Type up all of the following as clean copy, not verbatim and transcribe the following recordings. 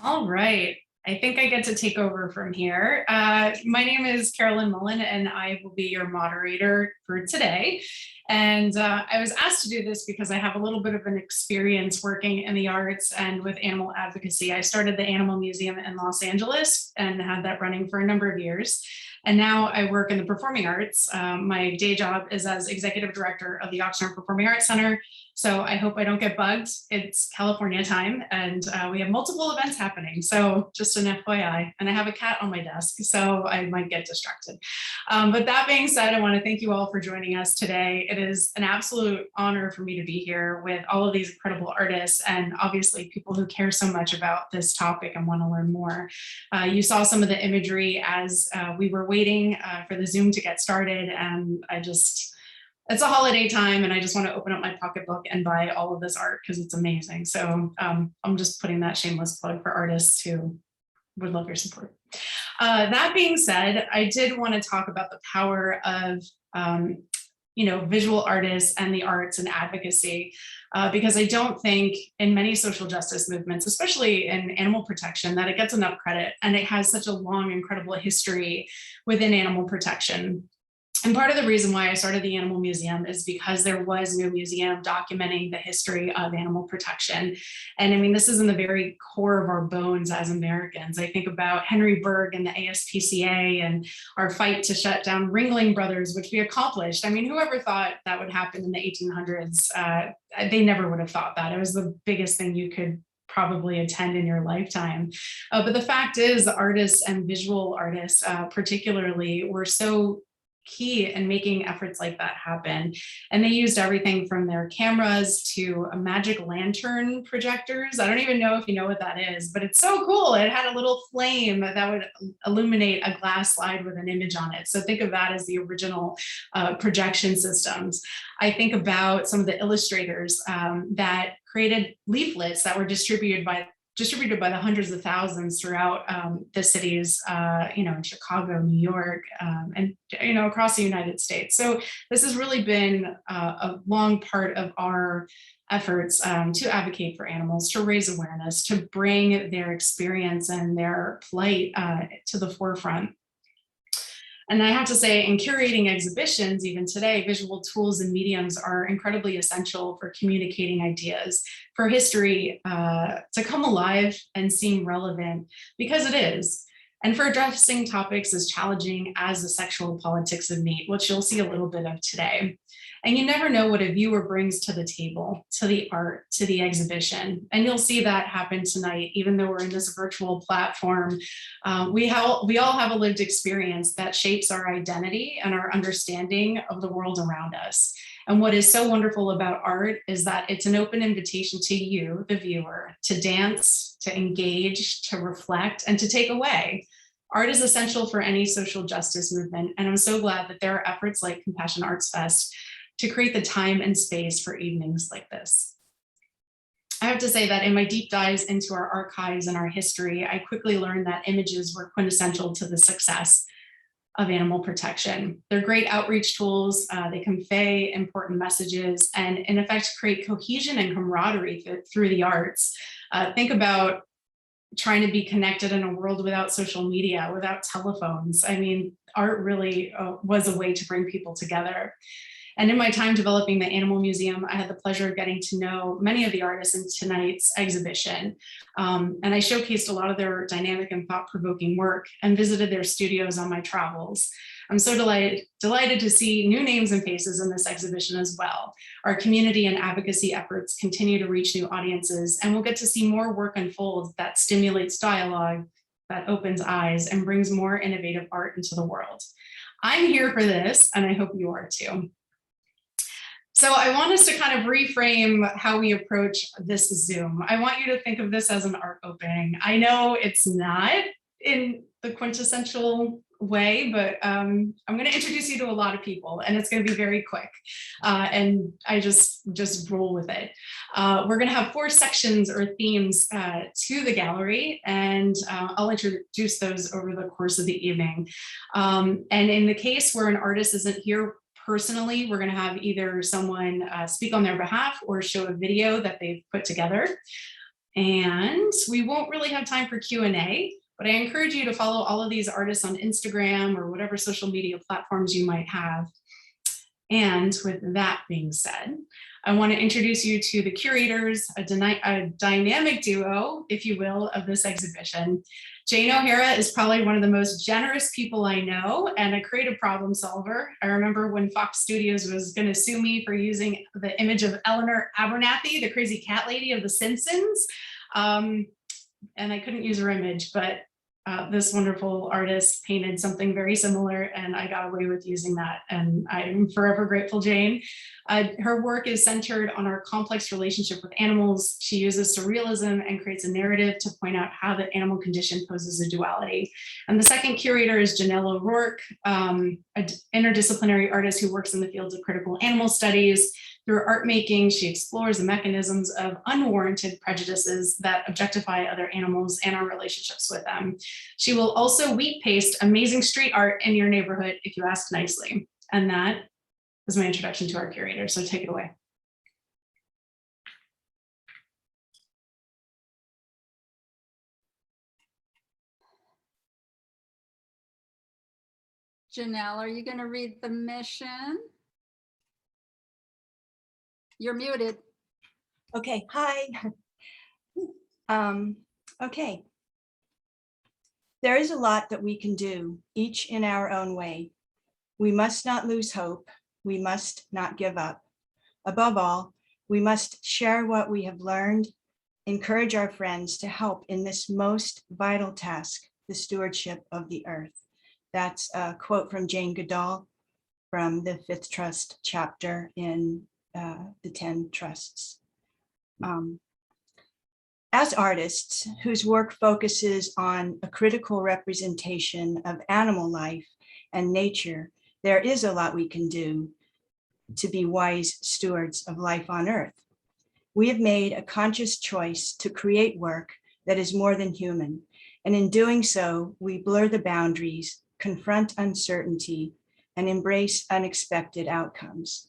All right. I think I get to take over from here. My name is Carolyn Mullen, and I will be your moderator for today. And I was asked to do this because I have a little bit of an experience working in the arts and with animal advocacy. I started the Animal Museum in Los Angeles and had that running for a number of years. And now I work in the performing arts. My day job is as executive director of the Oxnard Performing Arts Center. So I hope I don't get bugged. It's California time and we have multiple events happening. So just an FYI, and I have a cat on my desk, so I might get distracted. But that being said, I want to thank you all for joining us today. It is an absolute honor for me to be here with all of these incredible artists and obviously people who care so much about this topic and want to learn more. You saw some of the imagery as we were waiting for the Zoom to get started, and it's a holiday time and I just want to open up my pocketbook and buy all of this art because it's amazing. So I'm just putting that shameless plug for artists who would love your support. That being said, I did want to talk about the power of visual artists and the arts and advocacy, because I don't think in many social justice movements, especially in animal protection, that it gets enough credit, and it has such a long, incredible history within animal protection. And part of the reason why I started the Animal Museum is because there was no museum documenting the history of animal protection. And I mean, this is in the very core of our bones as Americans. I think about Henry Bergh and the ASPCA and our fight to shut down Ringling Brothers, which we accomplished. I mean, whoever thought that would happen in the 1800s, they never would have thought that. It was the biggest thing you could probably attend in your lifetime. But the fact is, the artists and visual artists particularly were so key in making efforts like that happen. And they used everything from their cameras to a magic lantern projectors. I don't even know if you know what that is, but it's so cool. It had a little flame that would illuminate a glass slide with an image on it. So think of that as the original projection systems. I think about some of the illustrators that created leaflets that were distributed by the hundreds of thousands throughout the cities, in Chicago, New York, and across the United States. So this has really been a long part of our efforts to advocate for animals, to raise awareness, to bring their experience and their plight to the forefront. And I have to say, in curating exhibitions, even today, visual tools and mediums are incredibly essential for communicating ideas, for history to come alive and seem relevant, because it is, and for addressing topics as challenging as the sexual politics of meat, which you'll see a little bit of today. And you never know what a viewer brings to the table, to the art, to the exhibition. And you'll see that happen tonight, even though we're in this virtual platform. We all have a lived experience that shapes our identity and our understanding of the world around us. And what is so wonderful about art is that it's an open invitation to you, the viewer, to dance, to engage, to reflect, and to take away. Art is essential for any social justice movement, and I'm so glad that there are efforts like Compassion Arts Fest to create the time and space for evenings like this. I have to say that in my deep dives into our archives and our history, I quickly learned that images were quintessential to the success of animal protection. They're great outreach tools. They convey important messages and in effect create cohesion and camaraderie through the arts. Think about trying to be connected in a world without social media, without telephones. I mean, art really was a way to bring people together. And in my time developing the Animal Museum, I had the pleasure of getting to know many of the artists in tonight's exhibition. And I showcased a lot of their dynamic and thought-provoking work and visited their studios on my travels. I'm so delighted to see new names and faces in this exhibition as well. Our community and advocacy efforts continue to reach new audiences, and we'll get to see more work unfold that stimulates dialogue, that opens eyes, and brings more innovative art into the world. I'm here for this, and I hope you are too. So I want us to kind of reframe how we approach this Zoom. I want you to think of this as an art opening. I know it's not in the quintessential way, but I'm going to introduce you to a lot of people, and it's going to be very quick. And I just roll with it. We're going to have 4 sections or themes to the gallery, and I'll introduce those over the course of the evening. And in the case where an artist isn't here personally, we're going to have either someone speak on their behalf or show a video that they've put together. And we won't really have time for Q&A, but I encourage you to follow all of these artists on Instagram or whatever social media platforms you might have. And with that being said, I want to introduce you to the curators, a dynamic duo, if you will, of this exhibition. Jane O'Hara is probably one of the most generous people I know and a creative problem solver. I remember when Fox Studios was going to sue me for using the image of Eleanor Abernathy, the crazy cat lady of The Simpsons. And I couldn't use her image, but this wonderful artist painted something very similar, and I got away with using that, and I'm forever grateful, Jane. Her work is centered on our complex relationship with animals. She uses surrealism and creates a narrative to point out how the animal condition poses a duality. And the second curator is Janelle O'Rourke, an interdisciplinary artist who works in the fields of critical animal studies. Through art making, she explores the mechanisms of unwarranted prejudices that objectify other animals and our relationships with them. She will also wheat paste amazing street art in your neighborhood if you ask nicely. And that was my introduction to our curator, so take it away. Janelle, are you going to read the mission? You're muted. Okay, hi. Okay. There is a lot that we can do, each in our own way. We must not lose hope. We must not give up. Above all, we must share what we have learned, encourage our friends to help in this most vital task, the stewardship of the earth. That's a quote from Jane Goodall from the Fifth Trust chapter in the 10 trusts. As artists whose work focuses on a critical representation of animal life and nature, there is a lot we can do to be wise stewards of life on Earth. We have made a conscious choice to create work that is more than human, and in doing so, we blur the boundaries, confront uncertainty, and embrace unexpected outcomes.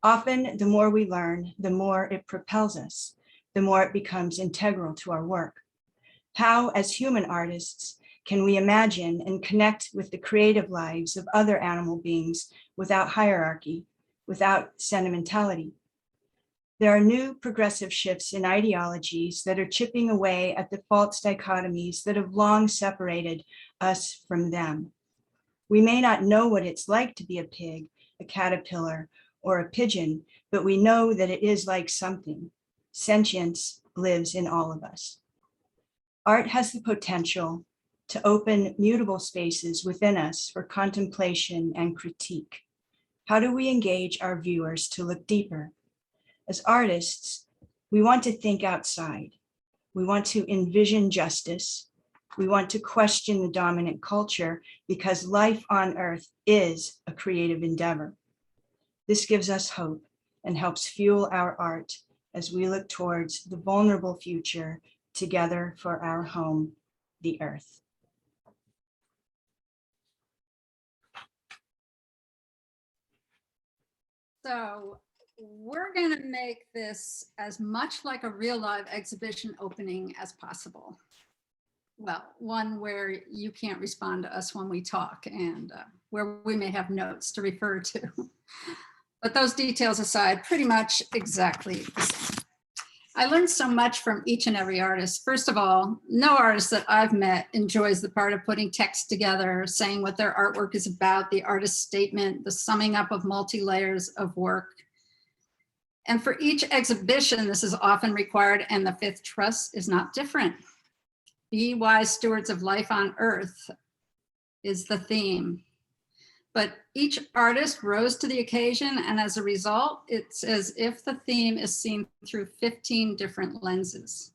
Often, the more we learn, the more it propels us, the more it becomes integral to our work. How, as human artists, can we imagine and connect with the creative lives of other animal beings without hierarchy, without sentimentality? There are new progressive shifts in ideologies that are chipping away at the false dichotomies that have long separated us from them. We may not know what it's like to be a pig, a caterpillar, or a pigeon, but we know that it is like something. Sentience lives in all of us. Art has the potential to open mutable spaces within us for contemplation and critique. How do we engage our viewers to look deeper? As artists, we want to think outside. We want to envision justice. We want to question the dominant culture because life on Earth is a creative endeavor. This gives us hope and helps fuel our art as we look towards the vulnerable future together for our home, the Earth. So we're going to make this as much like a real live exhibition opening as possible. Well, one where you can't respond to us when we talk and where we may have notes to refer to. But those details aside, pretty much exactly the same. I learned so much from each and every artist. First of all, no artist that I've met enjoys the part of putting text together, saying what their artwork is about, the artist's statement, the summing up of multi-layers of work. And for each exhibition, this is often required, and the Fifth Trust is not different. Be wise stewards of life on Earth is the theme. But each artist rose to the occasion, and as a result, it's as if the theme is seen through 15 different lenses.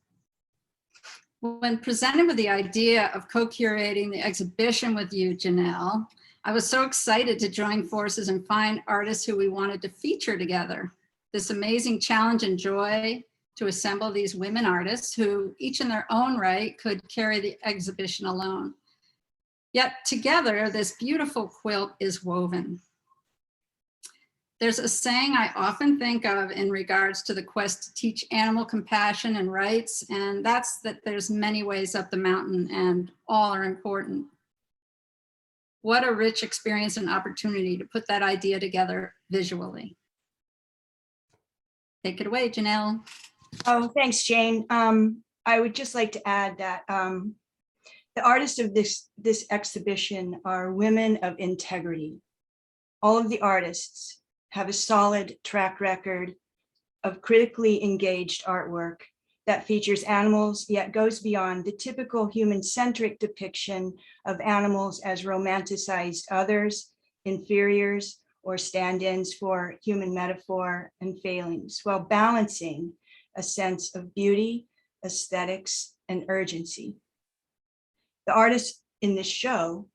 When presented with the idea of co-curating the exhibition with you, Janelle, I was so excited to join forces and find artists who we wanted to feature together. This amazing challenge and joy to assemble these women artists who each in their own right could carry the exhibition alone. Yet together, this beautiful quilt is woven. There's a saying I often think of in regards to the quest to teach animal compassion and rights, and that's that there's many ways up the mountain and all are important. What a rich experience and opportunity to put that idea together visually. Take it away, Janelle. Oh, thanks, Jane. I would just like to add that the artists of this exhibition are women of integrity. All of the artists have a solid track record of critically engaged artwork that features animals, yet goes beyond the typical human-centric depiction of animals as romanticized others, inferiors, or stand-ins for human metaphor and failings, while balancing a sense of beauty, aesthetics, and urgency. The artists in this show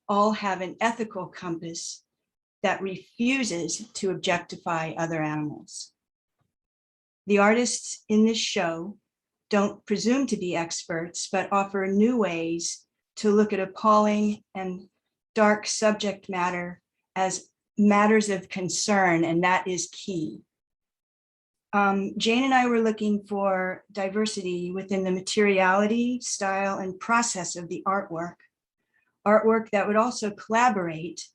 all have an ethical compass that refuses to objectify other animals. The artists in this show don't presume to be experts, but offer new ways to look at appalling and dark subject matter as matters of concern, and that is key. Jane and I were looking for diversity within the materiality, style, and process of the artwork that would also collaborate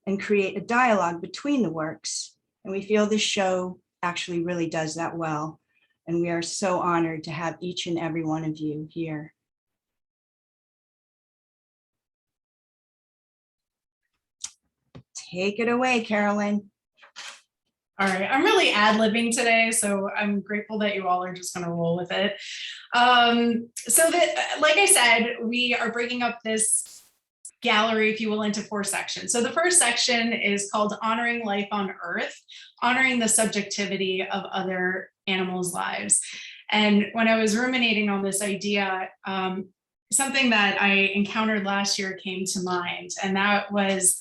and create a dialogue between the works. And we feel this show actually really does that well. And we are so honored to have each and every one of you here. Take it away, Carolyn. All right, I'm really ad-libbing today, so I'm grateful that you all are just gonna roll with it. So that, like I said, we are breaking up this gallery, if you will, into 4 sections. So the first section is called Honoring Life on Earth, honoring the subjectivity of other animals' lives. And when I was ruminating on this idea, something that I encountered last year came to mind, and that was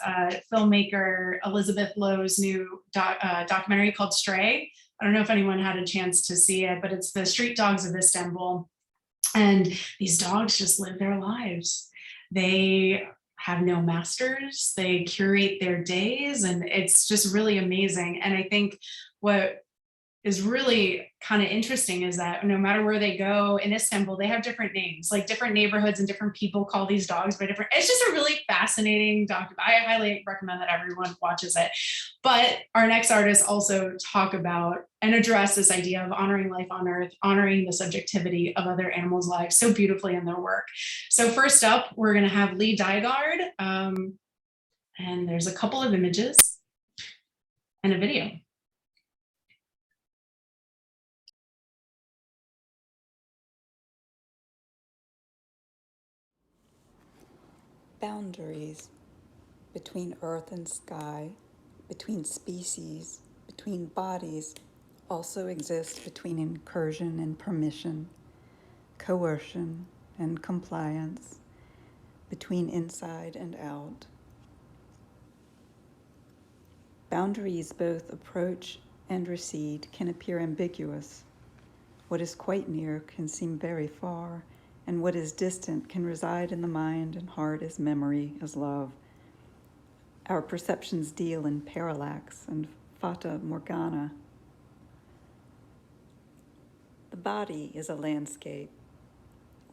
filmmaker Elizabeth Lowe's new documentary called Stray. I don't know if anyone had a chance to see it, but it's the street dogs of Istanbul. And these dogs just live their lives. They have no masters, they curate their days, and it's just really amazing. And I think what is really kind of interesting is that no matter where they go in Istanbul, they have different names, like different neighborhoods and different people call these dogs by different, it's just a really fascinating document. I highly recommend that everyone watches it. But our next artists also talk about and address this idea of honoring life on Earth, honoring the subjectivity of other animals' lives so beautifully in their work. So first up, we're gonna have Lee Dygaard, and there's a couple of images and a video. Boundaries between earth and sky, between species, between bodies, also exist between incursion and permission, coercion and compliance, between inside and out. Boundaries both approach and recede can appear ambiguous. What is quite near can seem very far, and what is distant can reside in the mind and heart as memory, as love. Our perceptions deal in parallax and fata morgana. The body is a landscape.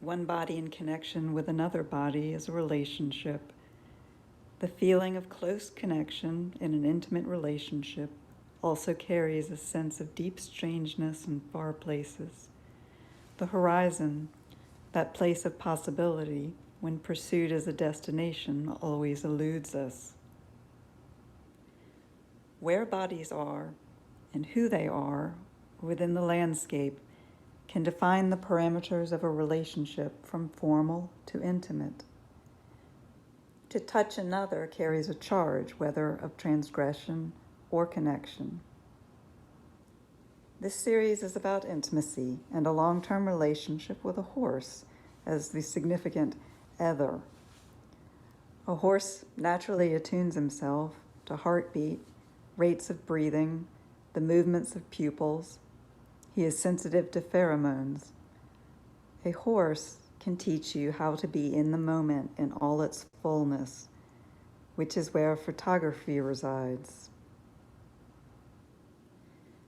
One body in connection with another body is a relationship. The feeling of close connection in an intimate relationship also carries a sense of deep strangeness in far places. The horizon, that place of possibility, when pursued as a destination, always eludes us. Where bodies are and who they are within the landscape can define the parameters of a relationship from formal to intimate. To touch another carries a charge, whether of transgression or connection. This series is about intimacy and a long-term relationship with a horse as the significant other. A horse naturally attunes himself to heartbeat, rates of breathing, the movements of pupils. He is sensitive to pheromones. A horse can teach you how to be in the moment in all its fullness, which is where photography resides.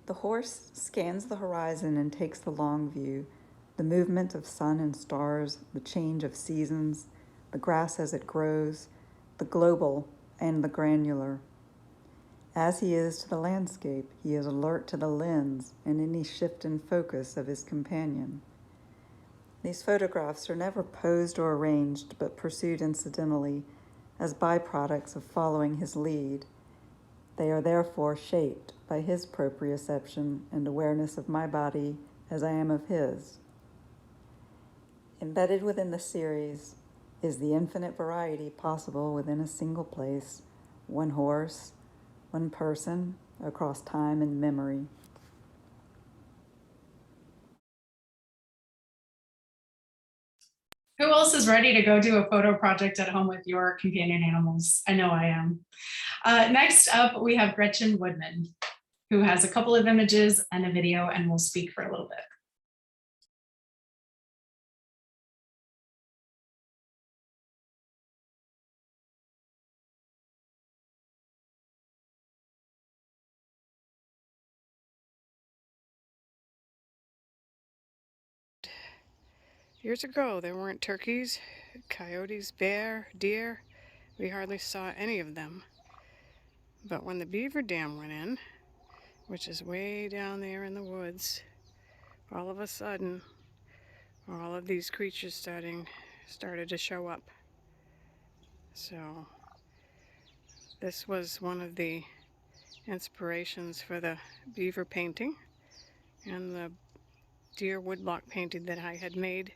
The horse scans the horizon and takes the long view, the movement of sun and stars, the change of seasons, the grass as it grows, the global and the granular. As he is to the landscape, he is alert to the lens and any shift in focus of his companion. These photographs are never posed or arranged, but pursued incidentally as byproducts of following his lead. They are therefore shaped by his proprioception and awareness of my body as I am of his. Embedded within the series is the infinite variety possible within a single place, one horse, one person, across time and memory. Who else is ready to go do a photo project at home with your companion animals? I know I am. Next up, we have Gretchen Woodman, who has a couple of images and a video and will speak for a little bit. Years ago, there weren't turkeys, coyotes, bear, deer. We hardly saw any of them. But when the beaver dam went in, which is way down there in the woods, all of a sudden, all of these creatures started to show up. So this was one of the inspirations for the beaver painting and the deer woodblock painting that I had made.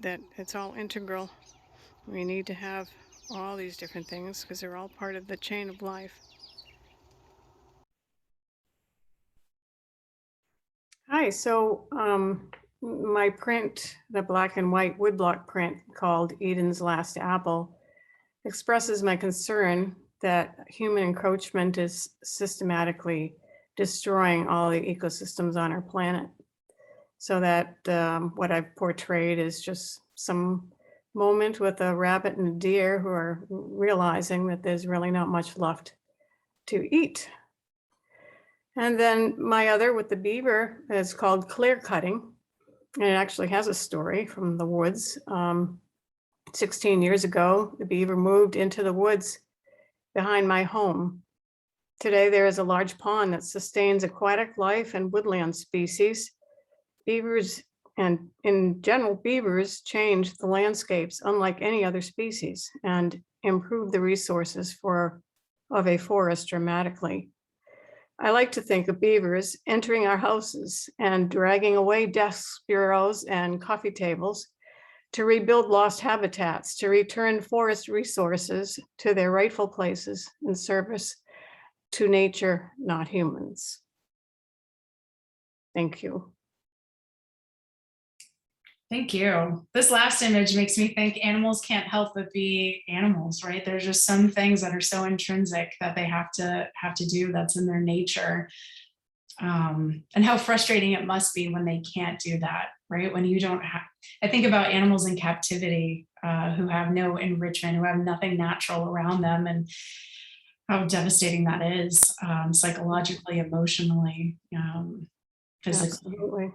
That it's all integral. We need to have all these different things because they're all part of the chain of life. Hi, so my print, the black and white woodblock print called Eden's Last Apple, expresses my concern that human encroachment is systematically destroying all the ecosystems on our planet. So that what I've portrayed is just some moment with a rabbit and a deer who are realizing that there's really not much left to eat. And then my other with the beaver is called Clear Cutting. And it actually has a story from the woods. 16 years ago, the beaver moved into the woods behind my home. Today, there is a large pond that sustains aquatic life and woodland species. Beavers, and in general, beavers change the landscapes unlike any other species and improve the resources of a forest dramatically. I like to think of beavers entering our houses and dragging away desks, bureaus, and coffee tables to rebuild lost habitats, to return forest resources to their rightful places in service to nature, not humans. Thank you. Thank you. This last image makes me think animals can't help but be animals, right? There's just some things that are so intrinsic that they have to do that's in their nature. And how frustrating it must be when they can't do that, right? When you don't have, I think about animals in captivity who have no enrichment, who have nothing natural around them, and how devastating that is psychologically, emotionally, physically. Absolutely.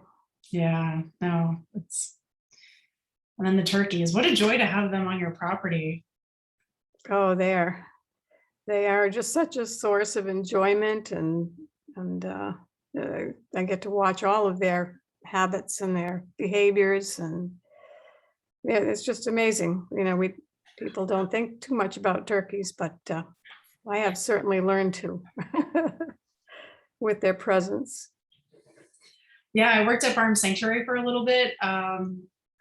Yeah, no, it's. And then the turkeys, what a joy to have them on your property. Oh, they are just such a source of enjoyment, and I get to watch all of their habits and their behaviors, and yeah, it's just amazing. You know, people don't think too much about turkeys, but I have certainly learned to with their presence. Yeah, I worked at Farm Sanctuary for a little bit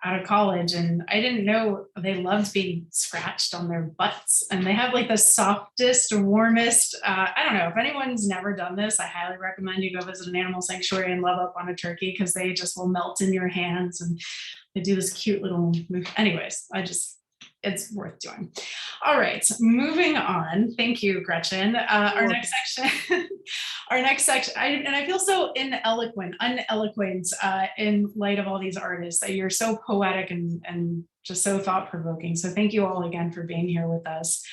out of college, and I didn't know they loved being scratched on their butts, and they have like the softest, warmest, I don't know, if anyone's never done this, I highly recommend you go visit an animal sanctuary and love up on a turkey, because they just will melt in your hands and they do this cute little move. Anyways, it's worth doing. All right, moving on. Thank you, Gretchen. Our next section, and I feel so uneloquent in light of all these artists, that you're so poetic and just so thought-provoking. So thank you all again for being here with us.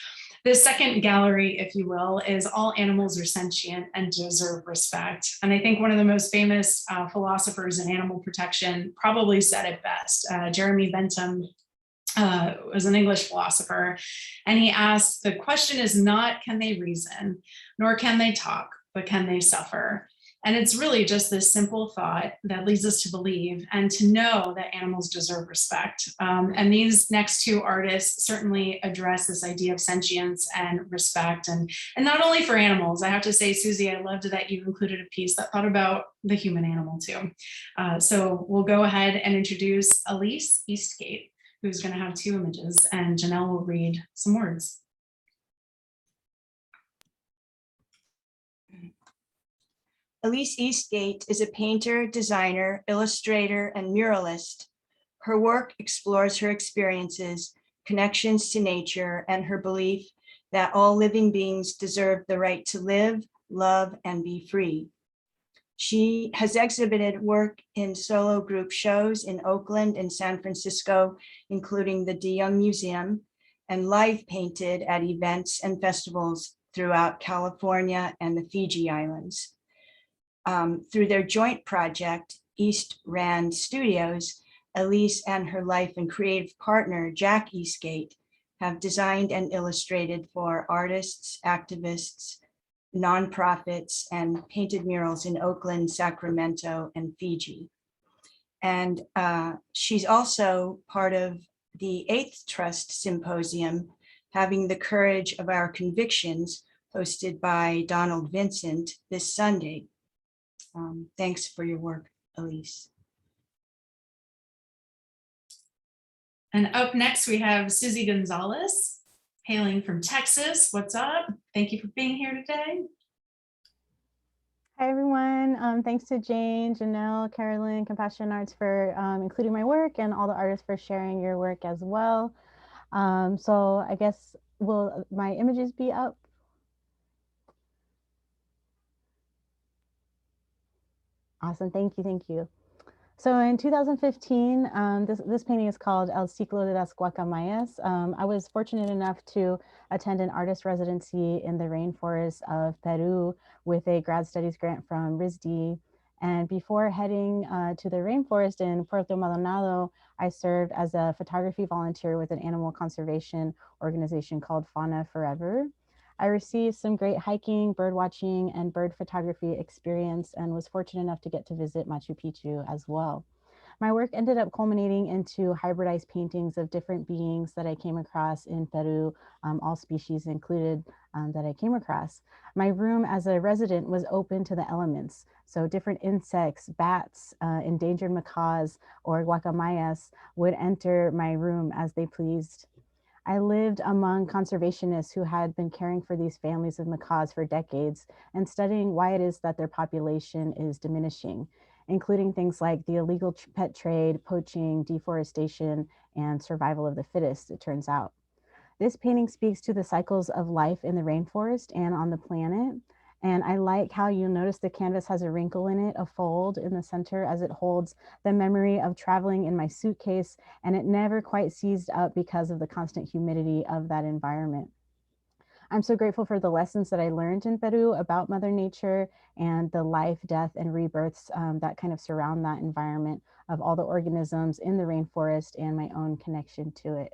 The second gallery, if you will, is all animals are sentient and deserve respect. And I think one of the most famous philosophers in animal protection probably said it best. Jeremy Bentham was an English philosopher, and he asked, the question is not can they reason, nor can they talk, but can they suffer? And it's really just this simple thought that leads us to believe and to know that animals deserve respect. And these next two artists certainly address this idea of sentience and respect. And not only for animals, I have to say, Susie, I loved that you included a piece that thought about the human animal too. So we'll go ahead and introduce Elise Eastgate, who's going to have two images, and Janelle will read some words. Elise Eastgate is a painter, designer, illustrator, and muralist. Her work explores her experiences, connections to nature, and her belief that all living beings deserve the right to live, love, and be free. She has exhibited work in solo group shows in Oakland and San Francisco, including the De Young Museum, and live painted at events and festivals throughout California and the Fiji Islands. Through their joint project, East Rand Studios, Elise and her life and creative partner, Jack Eastgate, have designed and illustrated for artists, activists, nonprofits, and painted murals in Oakland, Sacramento, and Fiji. And she's also part of the Eighth Trust Symposium, Having the Courage of Our Convictions, hosted by Donald Vincent this Sunday. Thanks for your work, Elise. And up next, we have Susie Gonzalez, hailing from Texas. What's up? Thank you for being here today. Hi, everyone. Thanks to Jane, Janelle, Carolyn, Compassion Arts for including my work, and all the artists for sharing your work as well. So I guess, will my images be up? Awesome, thank you, thank you. So in 2015, this painting is called El Ciclo de las Guacamayas. I was fortunate enough to attend an artist residency in the rainforest of Peru with a grad studies grant from RISD. And before heading to the rainforest in Puerto Maldonado, I served as a photography volunteer with an animal conservation organization called Fauna Forever. I received some great hiking, bird watching, and bird photography experience, and was fortunate enough to get to visit Machu Picchu as well. My work ended up culminating into hybridized paintings of different beings that I came across in Peru, all species included that I came across. My room as a resident was open to the elements. So different insects, bats, endangered macaws, or guacamayas would enter my room as they pleased. I lived among conservationists who had been caring for these families of macaws for decades and studying why it is that their population is diminishing, including things like the illegal pet trade, poaching, deforestation, and survival of the fittest, it turns out. This painting speaks to the cycles of life in the rainforest and on the planet. And I like how you'll notice the canvas has a wrinkle in it, a fold in the center, as it holds the memory of traveling in my suitcase, and it never quite seized up because of the constant humidity of that environment. I'm so grateful for the lessons that I learned in Peru about Mother Nature and the life, death, and rebirths that kind of surround that environment of all the organisms in the rainforest and my own connection to it.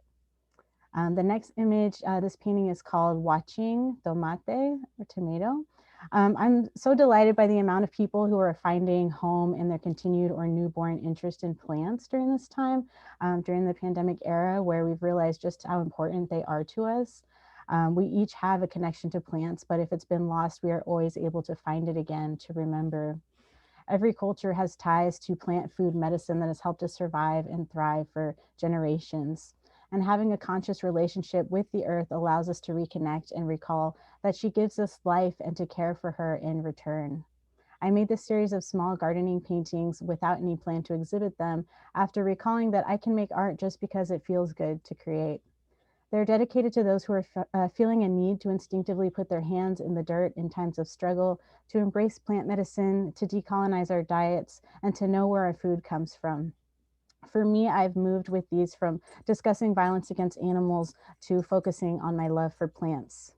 The next image, this painting is called Watching Tomate, or Tomato. I'm so delighted by the amount of people who are finding home in their continued or newborn interest in plants during this time, during the pandemic era, where we've realized just how important they are to us. We each have a connection to plants, but if it's been lost, we are always able to find it again, to remember. Every culture has ties to plant food medicine that has helped us survive and thrive for generations. And having a conscious relationship with the earth allows us to reconnect and recall that she gives us life and to care for her in return. I made this series of small gardening paintings without any plan to exhibit them after recalling that I can make art just because it feels good to create. They're dedicated to those who are feeling a need to instinctively put their hands in the dirt in times of struggle, to embrace plant medicine, to decolonize our diets, and to know where our food comes from. For me, I've moved with these from discussing violence against animals to focusing on my love for plants.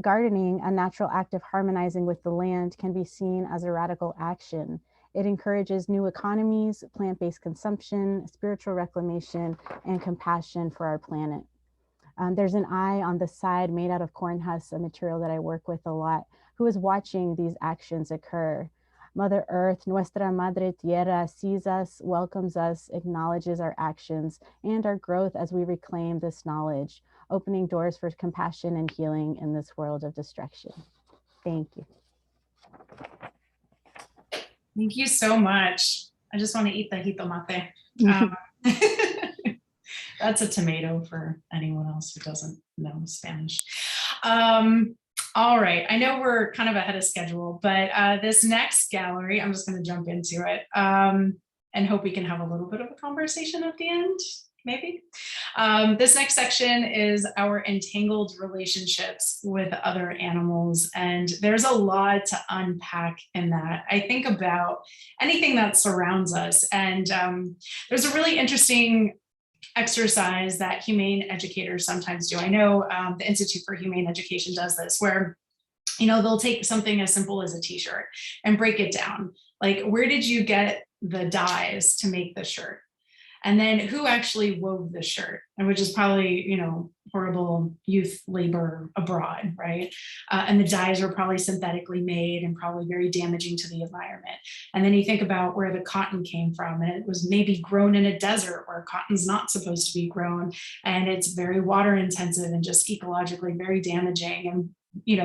Gardening, a natural act of harmonizing with the land, can be seen as a radical action. It encourages new economies, plant-based consumption, spiritual reclamation, and compassion for our planet. There's an eye on the side made out of corn husks, a material that I work with a lot, who is watching these actions occur. Mother Earth, Nuestra Madre Tierra, sees us, welcomes us, acknowledges our actions and our growth as we reclaim this knowledge, opening doors for compassion and healing in this world of destruction. Thank you. Thank you so much. I just want to eat the jitomate. That's a tomato for anyone else who doesn't know Spanish. All right, I know we're kind of ahead of schedule, but this next gallery, I'm just going to jump into it and hope we can have a little bit of a conversation at the end, maybe. This next section is our entangled relationships with other animals, and there's a lot to unpack in that. I think about anything that surrounds us, and there's a really interesting exercise that humane educators sometimes do. I know the Institute for Humane Education does this, where they'll take something as simple as a t-shirt and break it down. Like, where did you get the dyes to make the shirt? And then who actually wove the shirt? And which is probably, horrible youth labor abroad, right? And the dyes were probably synthetically made and probably very damaging to the environment. And then you think about where the cotton came from, and it was maybe grown in a desert where cotton's not supposed to be grown. And it's very water intensive and just ecologically very damaging. And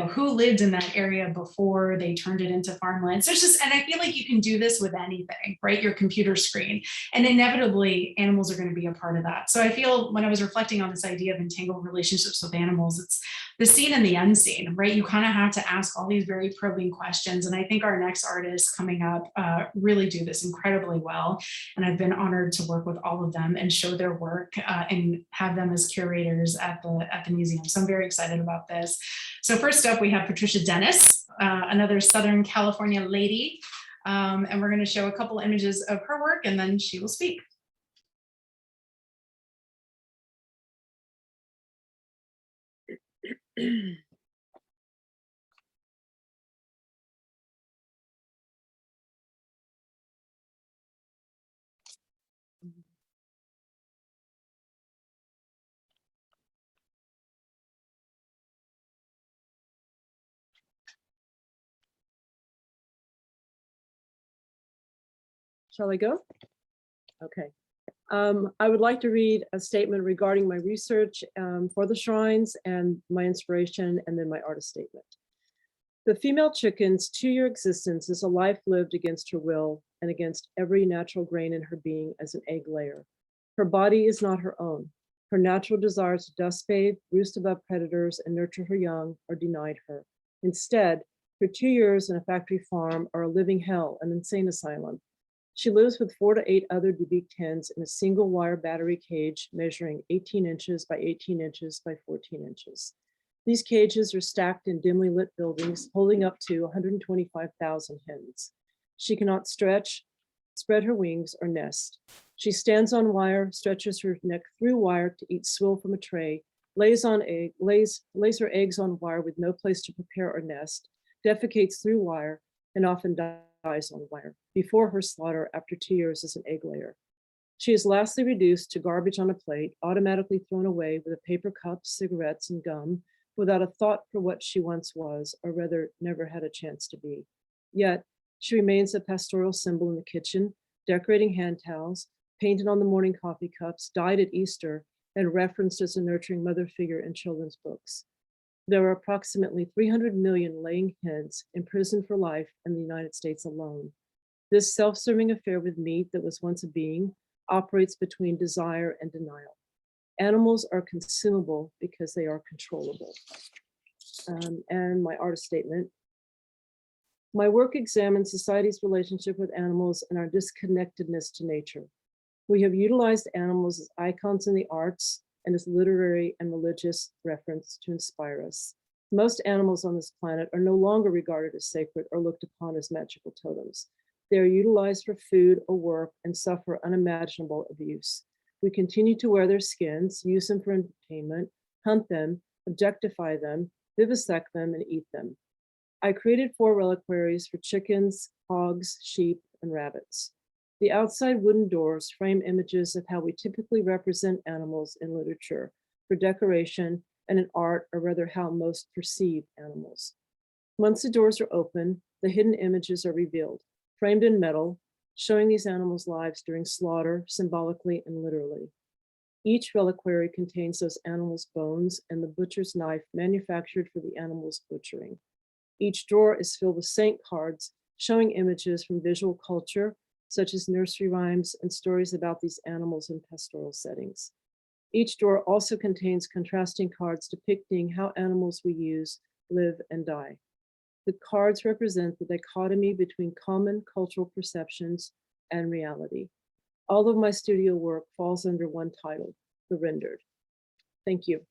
who lived in that area before they turned it into farmland. So it's just, and I feel like you can do this with anything, right? Your computer screen, and inevitably animals are going to be a part of that. So I feel when I was reflecting on this idea of entangled relationships with animals, it's the seen and the unseen, right? You kind of have to ask all these very probing questions. And I think our next artists coming up really do this incredibly well. And I've been honored to work with all of them and show their work and have them as curators at the museum. So I'm very excited about this. So first up, we have Patricia Dennis, another Southern California lady. And we're going to show a couple images of her work, and then she will speak. Shall I go? Okay. I would like to read a statement regarding my research for the shrines and my inspiration, and then my artist statement. The female chicken's 2-year existence is a life lived against her will and against every natural grain in her being as an egg layer. Her body is not her own. Her natural desires to dust bathe, roost above predators, and nurture her young are denied her. Instead, her 2 years in a factory farm are a living hell, an insane asylum. She lives with 4 to 8 other debeaked hens in a single wire battery cage measuring 18 inches by 18 inches by 14 inches. These cages are stacked in dimly lit buildings holding up to 125,000 hens. She cannot stretch, spread her wings, or nest. She stands on wire, stretches her neck through wire to eat swill from a tray, lays her eggs on wire with no place to prepare or nest, defecates through wire, and often dies on wire before her slaughter after 2 years as an egg layer. She is lastly reduced to garbage on a plate, automatically thrown away with a paper cup, cigarettes, and gum, without a thought for what she once was, or rather never had a chance to be. Yet, she remains a pastoral symbol in the kitchen, decorating hand towels, painted on the morning coffee cups, dyed at Easter, and referenced as a nurturing mother figure in children's books. There are approximately 300 million laying hens imprisoned for life in the United States alone. This self-serving affair with meat that was once a being operates between desire and denial. Animals are consumable because they are controllable. And my artist statement. My work examines society's relationship with animals and our disconnectedness to nature. We have utilized animals as icons in the arts and as literary and religious reference to inspire us. Most animals on this planet are no longer regarded as sacred or looked upon as magical totems. They are utilized for food or work and suffer unimaginable abuse. We continue to wear their skins, use them for entertainment, hunt them, objectify them, vivisect them, and eat them. I created 4 reliquaries for chickens, hogs, sheep, and rabbits. The outside wooden doors frame images of how we typically represent animals in literature for decoration and in art, or rather how most perceive animals. Once the doors are open, the hidden images are revealed, framed in metal, showing these animals' lives during slaughter, symbolically and literally. Each reliquary contains those animals' bones and the butcher's knife manufactured for the animal's butchering. Each drawer is filled with saint cards showing images from visual culture, such as nursery rhymes and stories about these animals in pastoral settings. Each drawer also contains contrasting cards depicting how animals we use live and die. The cards represent the dichotomy between common cultural perceptions and reality. All of my studio work falls under one title, The Rendered. Thank you.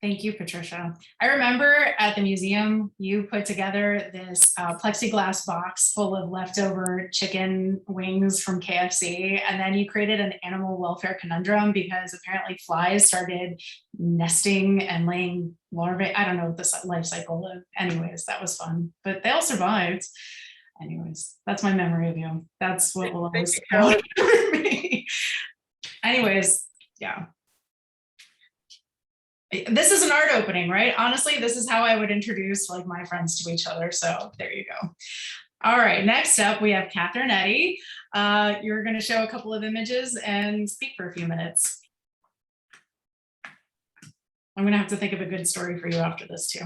Thank you, Patricia. I remember at the museum, you put together this plexiglass box full of leftover chicken wings from KFC, and then you created an animal welfare conundrum because apparently flies started nesting and laying larvae. I don't know what the life cycle of. Anyways, that was fun, but they all survived. Anyways, that's my memory of you. That's what will always Carolyn. for me. Anyways, yeah. This is an art opening, right? Honestly, this is how I would introduce like my friends to each other. So there you go. All right, next up we have Catherine Eddy. You're going to show a couple of images and speak for a few minutes. I'm going to have to think of a good story for you after this too.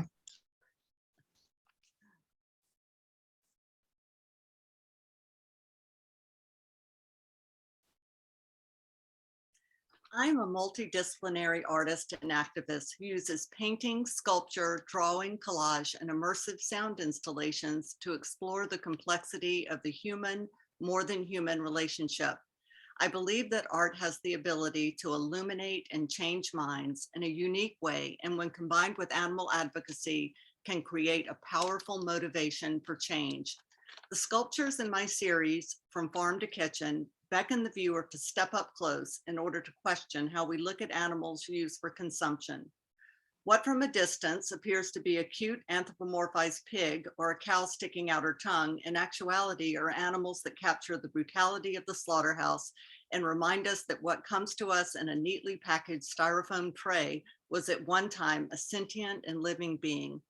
I'm a multidisciplinary artist and activist who uses painting, sculpture, drawing, collage, and immersive sound installations to explore the complexity of the human, more than human relationship. I believe that art has the ability to illuminate and change minds in a unique way, and when combined with animal advocacy, can create a powerful motivation for change. The sculptures in my series, From Farm to Kitchen, beckon the viewer to step up close in order to question how we look at animals used for consumption. What from a distance appears to be a cute anthropomorphized pig or a cow sticking out her tongue, in actuality are animals that capture the brutality of the slaughterhouse and remind us that what comes to us in a neatly packaged styrofoam tray was at one time a sentient and living being.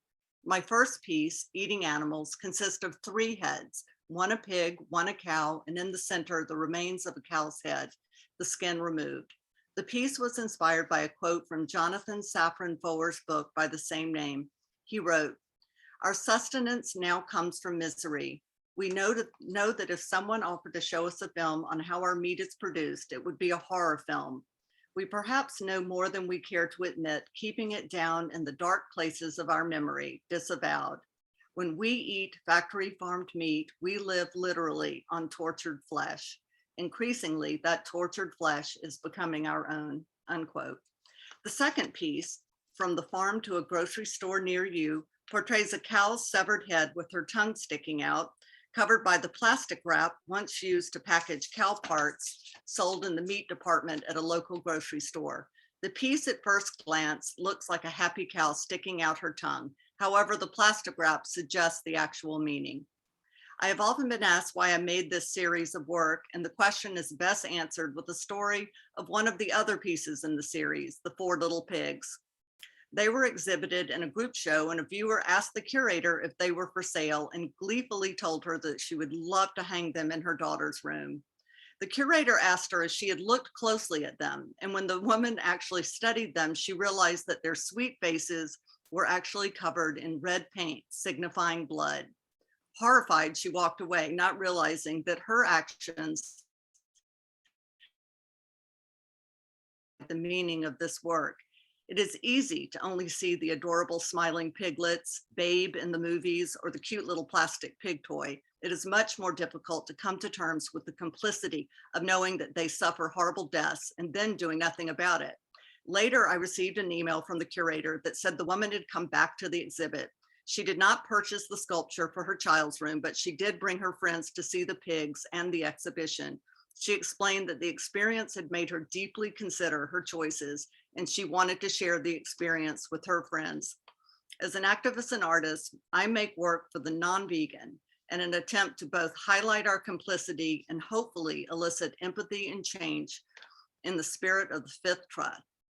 My first piece, Eating Animals, consists of 3 heads, one a pig, one a cow, and in the center, the remains of a cow's head, the skin removed. The piece was inspired by a quote from Jonathan Safran Foer's book by the same name. He wrote, "Our sustenance now comes from misery. We know that if someone offered to show us a film on how our meat is produced, it would be a horror film. We perhaps know more than we care to admit, keeping it down in the dark places of our memory, disavowed. When we eat factory farmed meat, we live literally on tortured flesh. Increasingly, that tortured flesh is becoming our own," unquote. The second piece, From the Farm to a Grocery Store Near You, portrays a cow's severed head with her tongue sticking out, covered by the plastic wrap once used to package cow parts sold in the meat department at a local grocery store. The piece at first glance looks like a happy cow sticking out her tongue. However, the plastic wrap suggests the actual meaning. I have often been asked why I made this series of work, and the question is best answered with the story of one of the other pieces in the series, The 4 Little Pigs. They were exhibited in a group show, and a viewer asked the curator if they were for sale and gleefully told her that she would love to hang them in her daughter's room. The curator asked her if she had looked closely at them, and when the woman actually studied them, she realized that their sweet faces were actually covered in red paint, signifying blood. Horrified, she walked away, not realizing that her actions, the meaning of this work. It is easy to only see the adorable smiling piglets, Babe in the movies, or the cute little plastic pig toy. It is much more difficult to come to terms with the complicity of knowing that they suffer horrible deaths and then doing nothing about it. Later, I received an email from the curator that said the woman had come back to the exhibit. She did not purchase the sculpture for her child's room, but she did bring her friends to see the pigs and the exhibition. She explained that the experience had made her deeply consider her choices, and she wanted to share the experience with her friends. As an activist and artist, I make work for the non-vegan in an attempt to both highlight our complicity and hopefully elicit empathy and change in the spirit of the fifth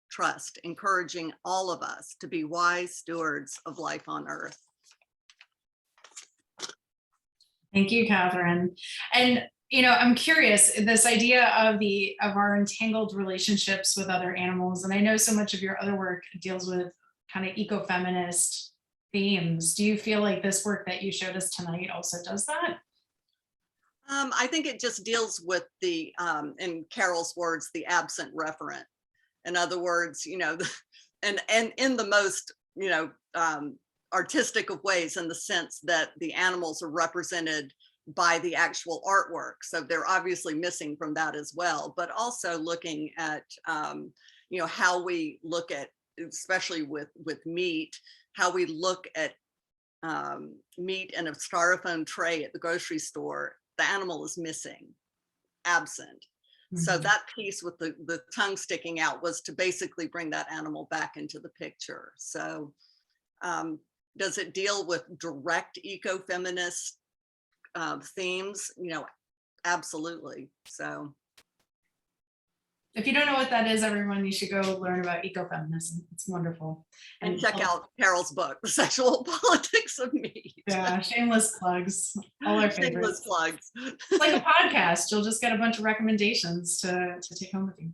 trust, encouraging all of us to be wise stewards of life on earth. Thank you, Catherine. And I'm curious, this idea of our entangled relationships with other animals, and I know so much of your other work deals with kind of ecofeminist themes. Do you feel like this work that you showed us tonight also does that? I think it just deals with the, in Carol's words, the absent referent. In other words, and in the most, artistic of ways, in the sense that the animals are represented by the actual artwork. So they're obviously missing from that as well, but also looking at, how we look at, especially with meat, how we look at meat in a styrofoam tray at the grocery store. The animal is missing, absent. So that piece with the tongue sticking out was to basically bring that animal back into the picture. So does it deal with direct ecofeminist themes? Absolutely. So if you don't know what that is, everyone, you should go learn about ecofeminism. It's wonderful. and check out Carol's book, The Sexual Politics of Meat. Yeah, shameless plugs. All our Shameless favorites. plugs. It's like a podcast. You'll just get a bunch of recommendations to take home with you.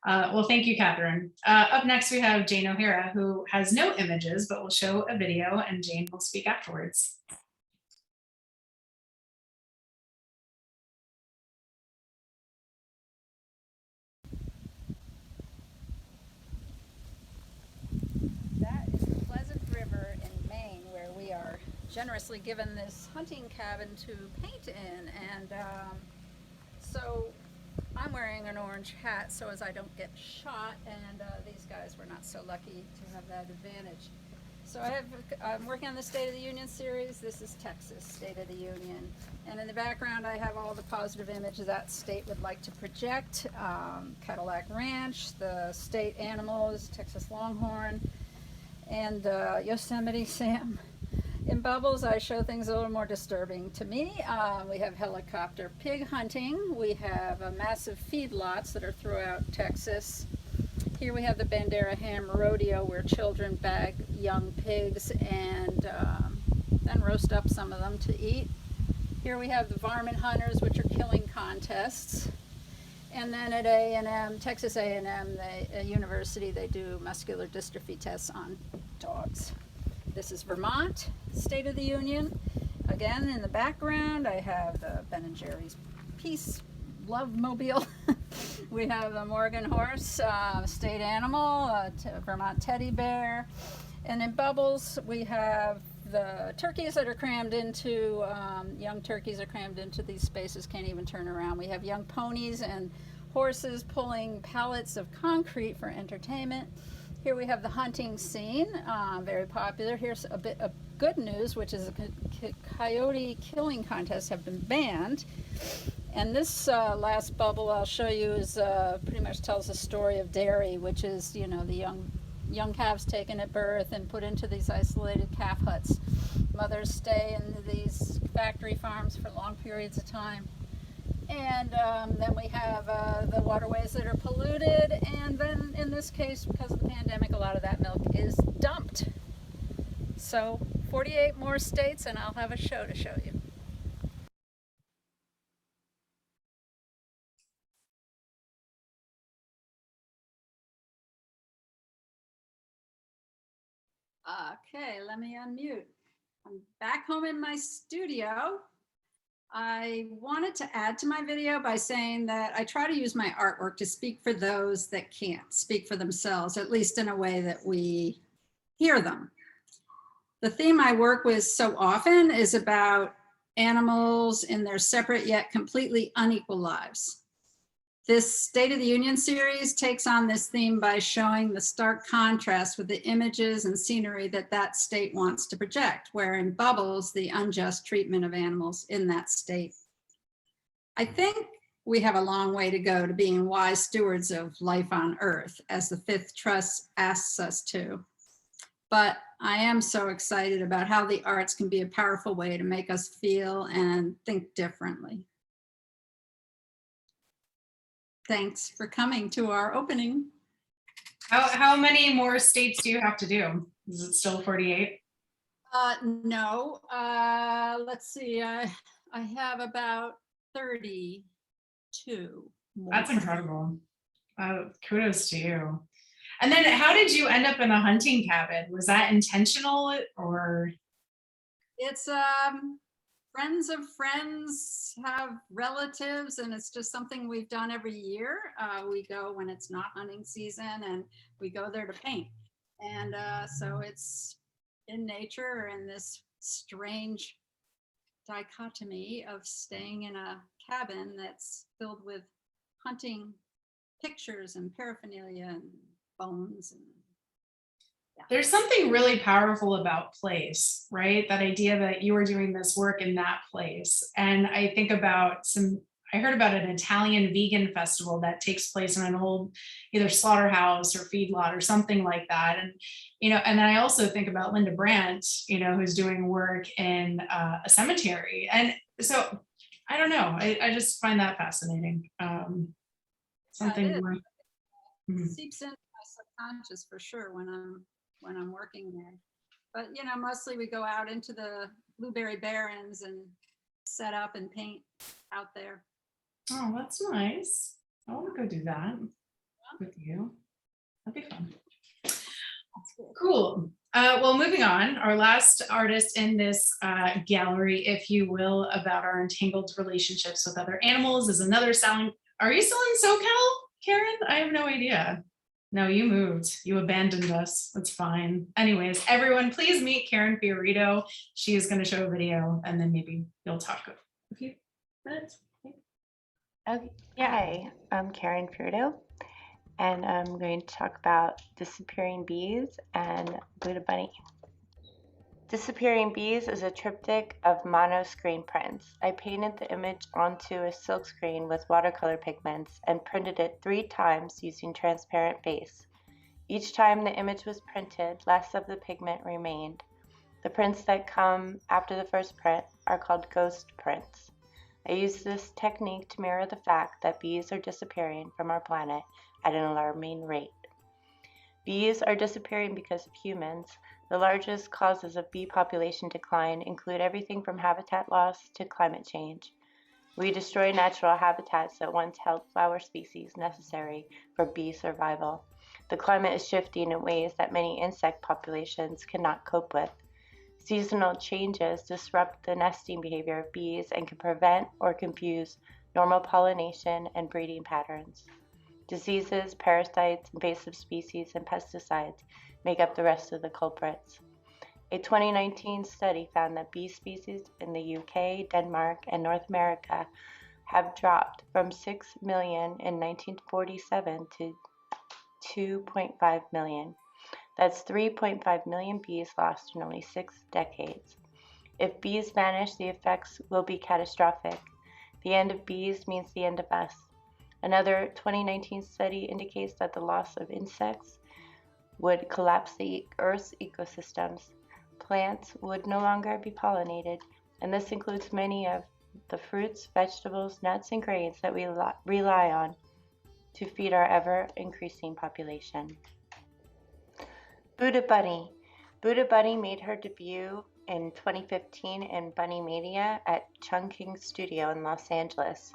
Well, thank you, Catherine. Up next, we have Jane O'Hara, who has no images, but will show a video, and Jane will speak afterwards. That is the Pleasant River in Maine, where we are generously given this hunting cabin to paint in. And so I'm wearing an orange hat so as I don't get shot, and these guys were not so lucky to have that advantage. So I'm working on the State of the Union series. This is Texas, State of the Union. And in the background, I have all the positive images that state would like to project. Cadillac Ranch, the state animals, Texas Longhorn, and Yosemite Sam. In Bubbles, I show things a little more disturbing to me. We have helicopter pig hunting. We have massive feedlots that are throughout Texas. Here we have the Bandera Ham Rodeo, where children bag young pigs and then roast up some of them to eat. Here we have the varmint hunters, which are killing contests. And then at A&M, Texas A&M, university, they do muscular dystrophy tests on dogs. This is Vermont, State of the Union. Again, in the background, I have the Ben & Jerry's Peace Love Mobile. We have the Morgan horse, state animal, Vermont teddy bear. And in Bubbles, we have the turkeys that are crammed into, young turkeys are crammed into these spaces, can't even turn around. We have young ponies and horses pulling pallets of concrete for entertainment. Here we have the hunting scene, very popular. Here's a bit of good news, which is coyote killing contests have been banned. And this last bubble I'll show you is pretty much tells the story of dairy, which is, the young calves taken at birth and put into these isolated calf huts. Mothers stay in these factory farms for long periods of time. And then we have the waterways that are polluted, and then in this case, because of the pandemic, a lot of that milk is dumped. So 48 more states, and I'll have a show to show you. Okay, let me unmute. I'm back home in my studio. I wanted to add to my video by saying that I try to use my artwork to speak for those that can't speak for themselves, at least in a way that we hear them. The theme I work with so often is about animals in their separate yet completely unequal lives. This State of the Union series takes on this theme by showing the stark contrast with the images and scenery that that state wants to project, wherein bubbles the unjust treatment of animals in that state. I think we have a long way to go to being wise stewards of life on Earth, as the Fifth Trust asks us to. But I am so excited about how the arts can be a powerful way to make us feel and think differently. Thanks for coming to our opening. How many more states do you have to do? Is it still 48? No, let's see, I have about 32 more. That's incredible. Kudos to you. And then how did you end up in a hunting cabin? Was that intentional or? It's friends of friends have relatives, and it's just something we've done every year. We go when it's not hunting season, and we go there to paint. And so it's in nature, in this strange dichotomy of staying in a cabin that's filled with hunting pictures and paraphernalia and bones. And There's something really powerful about place, right? That idea that you were doing this work in that place. And I think about I heard about an Italian vegan festival that takes place in an old either slaughterhouse or feedlot or something like that. And, and then I also think about Linda Brandt, who's doing work in a cemetery. And so I don't know, I just find that fascinating. Something more. Seeps into my subconscious for sure when I'm working there. But mostly we go out into the blueberry barrens and set up and paint out there. Oh, that's nice. I want to go do that with you. That'd be fun. Cool. Well, moving on, our last artist in this gallery, if you will, about our entangled relationships with other animals is another sound. Are you still in SoCal, Karen? I have no idea. No, you moved. You abandoned us. That's fine. Anyways, everyone, please meet Karen Fiorito. She is going to show a video, and then maybe you'll talk a few minutes. Okay. Hi, I'm Karen Fiorito, and I'm going to talk about Disappearing Bees and Buddha Bunny. Disappearing Bees is a triptych of monoscreen prints. I painted the image onto a silk screen with watercolor pigments and printed it 3 times using transparent base. Each time the image was printed, less of the pigment remained. The prints that come after the first print are called ghost prints. I use this technique to mirror the fact that bees are disappearing from our planet at an alarming rate. Bees are disappearing because of humans. The largest causes of bee population decline include everything from habitat loss to climate change. We destroy natural habitats that once held flower species necessary for bee survival. The climate is shifting in ways that many insect populations cannot cope with. Seasonal changes disrupt the nesting behavior of bees and can prevent or confuse normal pollination and breeding patterns. Diseases, parasites, invasive species, and pesticides make up the rest of the culprits. A 2019 study found that bee species in the UK, Denmark, and North America have dropped from 6 million in 1947 to 2.5 million. That's 3.5 million bees lost in only 6 decades. If bees vanish, the effects will be catastrophic. The end of bees means the end of us. Another 2019 study indicates that the loss of insects would collapse the Earth's ecosystems. Plants would no longer be pollinated, and this includes many of the fruits, vegetables, nuts, and grains that we rely on to feed our ever-increasing population. Buddha Bunny. Buddha Bunny made her debut in 2015 in Bunny Mania at Chungking Studio in Los Angeles.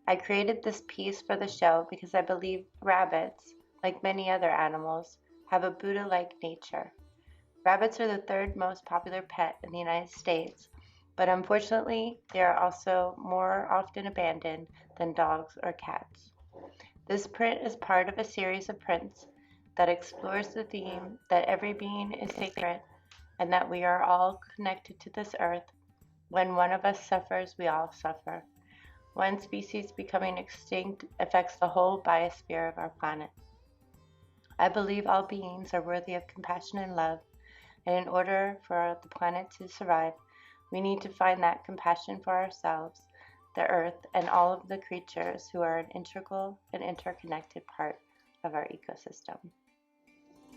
I created this piece for the show because I believe rabbits, like many other animals, have a Buddha-like nature. Rabbits are the 3rd most popular pet in the United States, but unfortunately, they are also more often abandoned than dogs or cats. This print is part of a series of prints that explores the theme that every being is sacred and that we are all connected to this earth. When one of us suffers, we all suffer. One species becoming extinct affects the whole biosphere of our planet. I believe all beings are worthy of compassion and love, and in order for the planet to survive, we need to find that compassion for ourselves, the earth, and all of the creatures who are an integral and interconnected part of our ecosystem.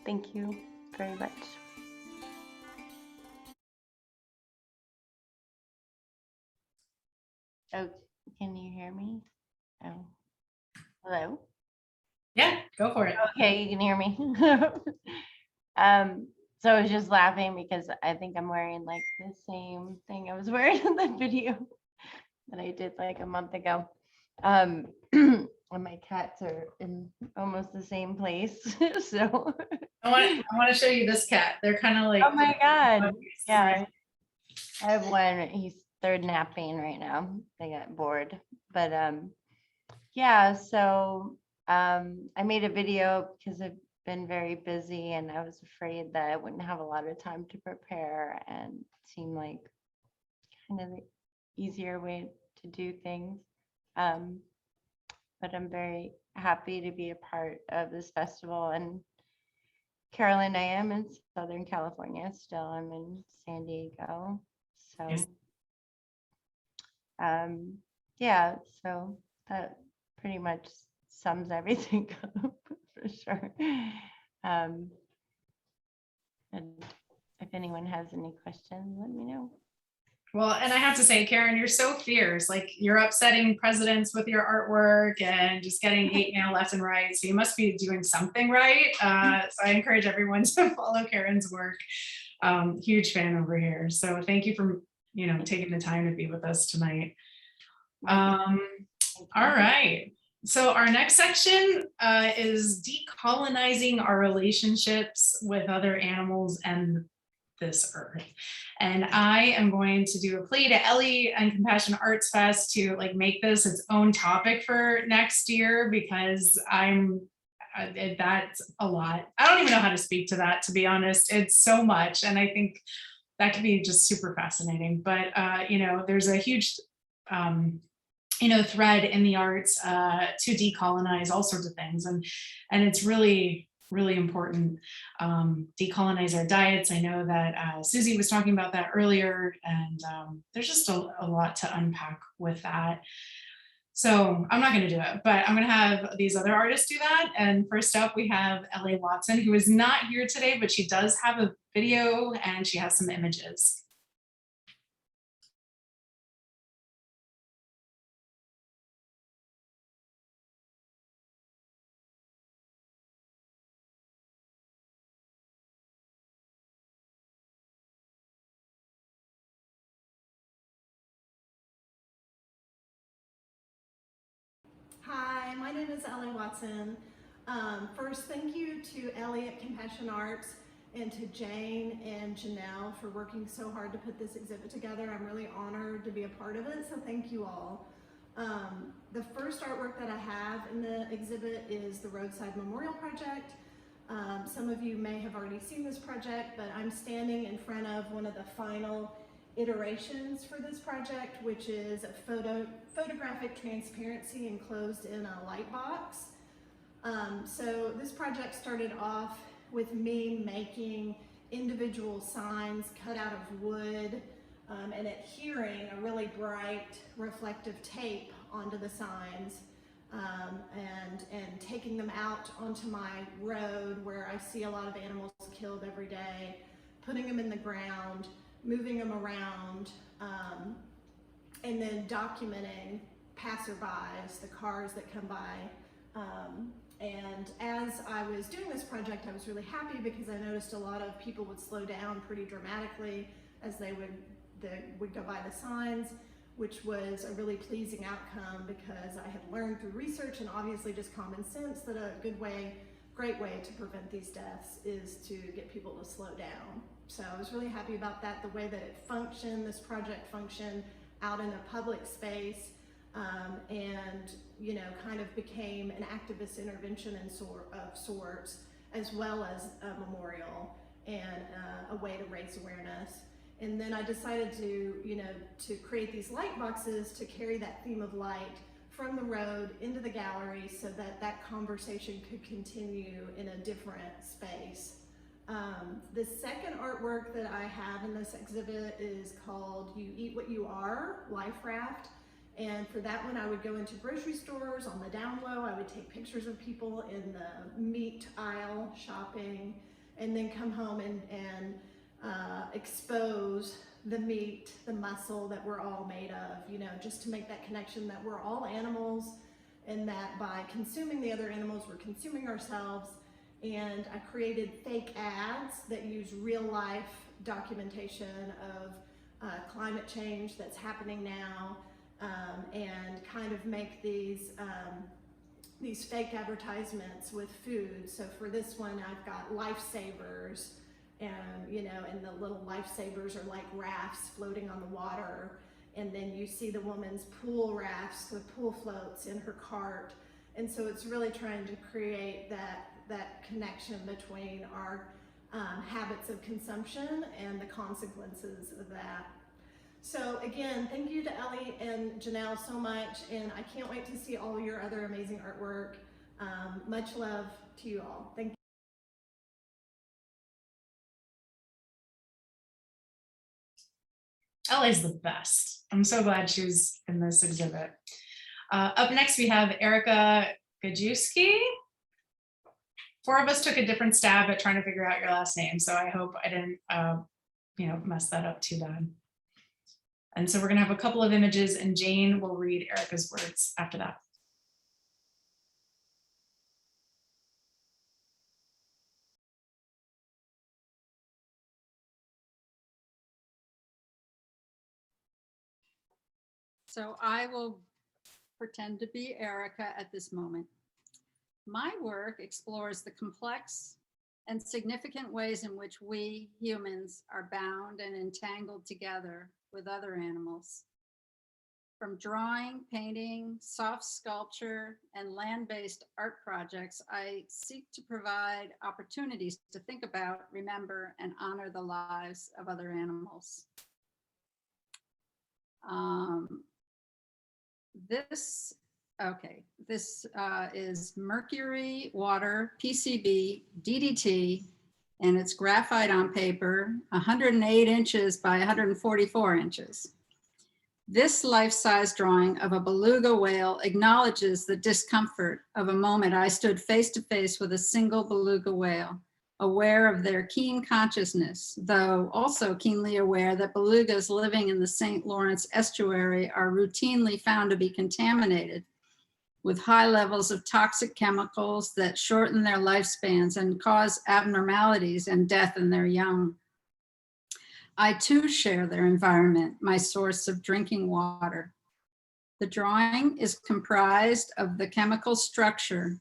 Thank you very much. Oh, can you hear me? Oh, hello? Yeah, go for it. Okay, you can hear me. So I was just laughing because I think I'm wearing like the same thing I was wearing in the video that I did like a month ago. And my cats are in almost the same place. So I want to show you this cat. They're kind of like, oh my God. puppies, Yeah. right? I have one, they're napping right now. They got bored. But yeah, so I made a video because I've been very busy and I was afraid that I wouldn't have a lot of time to prepare, and it seemed like kind of the easier way to do things. But I'm very happy to be a part of this festival. And Carolyn, I am in Southern California still. I'm in San Diego. So Yes. yeah, so that pretty much sums everything up for sure. And if anyone has any questions, let me know. Well, and I have to say, Karen, you're so fierce. Like, you're upsetting presidents with your artwork and just getting hate mail left and right. So you must be doing something right. So I encourage everyone to follow Karen's work. Huge fan over here. So thank you for, taking the time to be with us tonight. All right. So our next section is decolonizing our relationships with other animals and this earth. And I am going to do a plea to Ellie and Compassion Arts Fest to like make this its own topic for next year, because that's a lot. I don't even know how to speak to that, to be honest. It's so much. And I think that could be just super fascinating. But, there's a huge, thread in the arts to decolonize all sorts of things. And it's really, really important. Decolonize our diets. I know that Susie was talking about that earlier, and there's just a lot to unpack with that. So I'm not going to do it, but I'm going to have these other artists do that. And first up, we have L.A. Watson, who is not here today, but she does have a video and she has some images. Hi, my name is Ellie Watson. First, thank you to Ellie at Compassion Arts and to Jane and Janelle for working so hard to put this exhibit together. I'm really honored to be a part of it, so thank you all. The first artwork that I have in the exhibit is the Roadside Memorial Project. Some of you may have already seen this project, but I'm standing in front of one of the final iterations for this project, which is a photographic transparency enclosed in a light box. So this project started off with me making individual signs cut out of wood and adhering a really bright reflective tape onto the signs and taking them out onto my road where I see a lot of animals killed every day, putting them in the ground, moving them around, and then documenting passerbys, the cars that come by. And as I was doing this project, I was really happy because I noticed a lot of people would slow down pretty dramatically as they would go by the signs, which was a really pleasing outcome because I had learned through research and obviously just common sense that a great way to prevent these deaths is to get people to slow down. So I was really happy about that, the way that it functioned, this project functioned out in a public space, and kind of became an activist intervention of sorts, as well as a memorial and a way to raise awareness. And then I decided to create these light boxes to carry that theme of light from the road into the gallery so that that conversation could continue in a different space. The second artwork that I have in this exhibit is called You Eat What You Are, Life Raft. And for that one, I would go into grocery stores on the down low. I would take pictures of people in the meat aisle shopping, and then come home and expose the meat, the muscle that we're all made of, just to make that connection that we're all animals, and that by consuming the other animals, we're consuming ourselves. And I created fake ads that use real life documentation of climate change that's happening now, and kind of make these fake advertisements with food. So for this one, I've got lifesavers, and and the little lifesavers are like rafts floating on the water. And then you see the woman's pool rafts, the pool floats in her cart. And so it's really trying to create that connection between our habits of consumption and the consequences of that. So again, thank you to Ellie and Janelle so much, and I can't wait to see all your other amazing artwork. Much love to you all. Thank you. Ellie's the best. I'm so glad she was in this exhibit. Up next, we have Erica Gajewski. 4 of us took a different stab at trying to figure out your last name, so I hope I didn't, mess that up too bad. And so we're gonna have a couple of images, and Jane will read Erica's words after that. So I will pretend to be Erica at this moment. My work explores the complex and significant ways in which we humans are bound and entangled together with other animals. From drawing, painting, soft sculpture, and land-based art projects, I seek to provide opportunities to think about, remember, and honor the lives of other animals. This is mercury, water, PCB, DDT, and it's graphite on paper, 108 inches by 144 inches. This life-size drawing of a beluga whale acknowledges the discomfort of a moment I stood face to face with a single beluga whale, aware of their keen consciousness, though also keenly aware that belugas living in the St. Lawrence estuary are routinely found to be contaminated with high levels of toxic chemicals that shorten their lifespans and cause abnormalities and death in their young. I too share their environment, my source of drinking water. The drawing is comprised of the chemical structure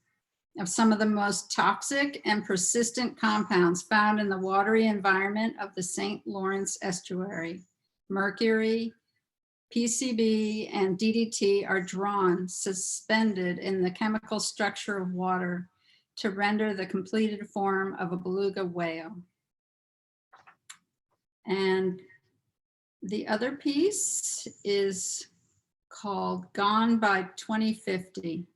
of some of the most toxic and persistent compounds found in the watery environment of the St. Lawrence estuary. Mercury, PCB, and DDT are drawn, suspended in the chemical structure of water to render the completed form of a beluga whale. And the other piece is called Gone by 2050.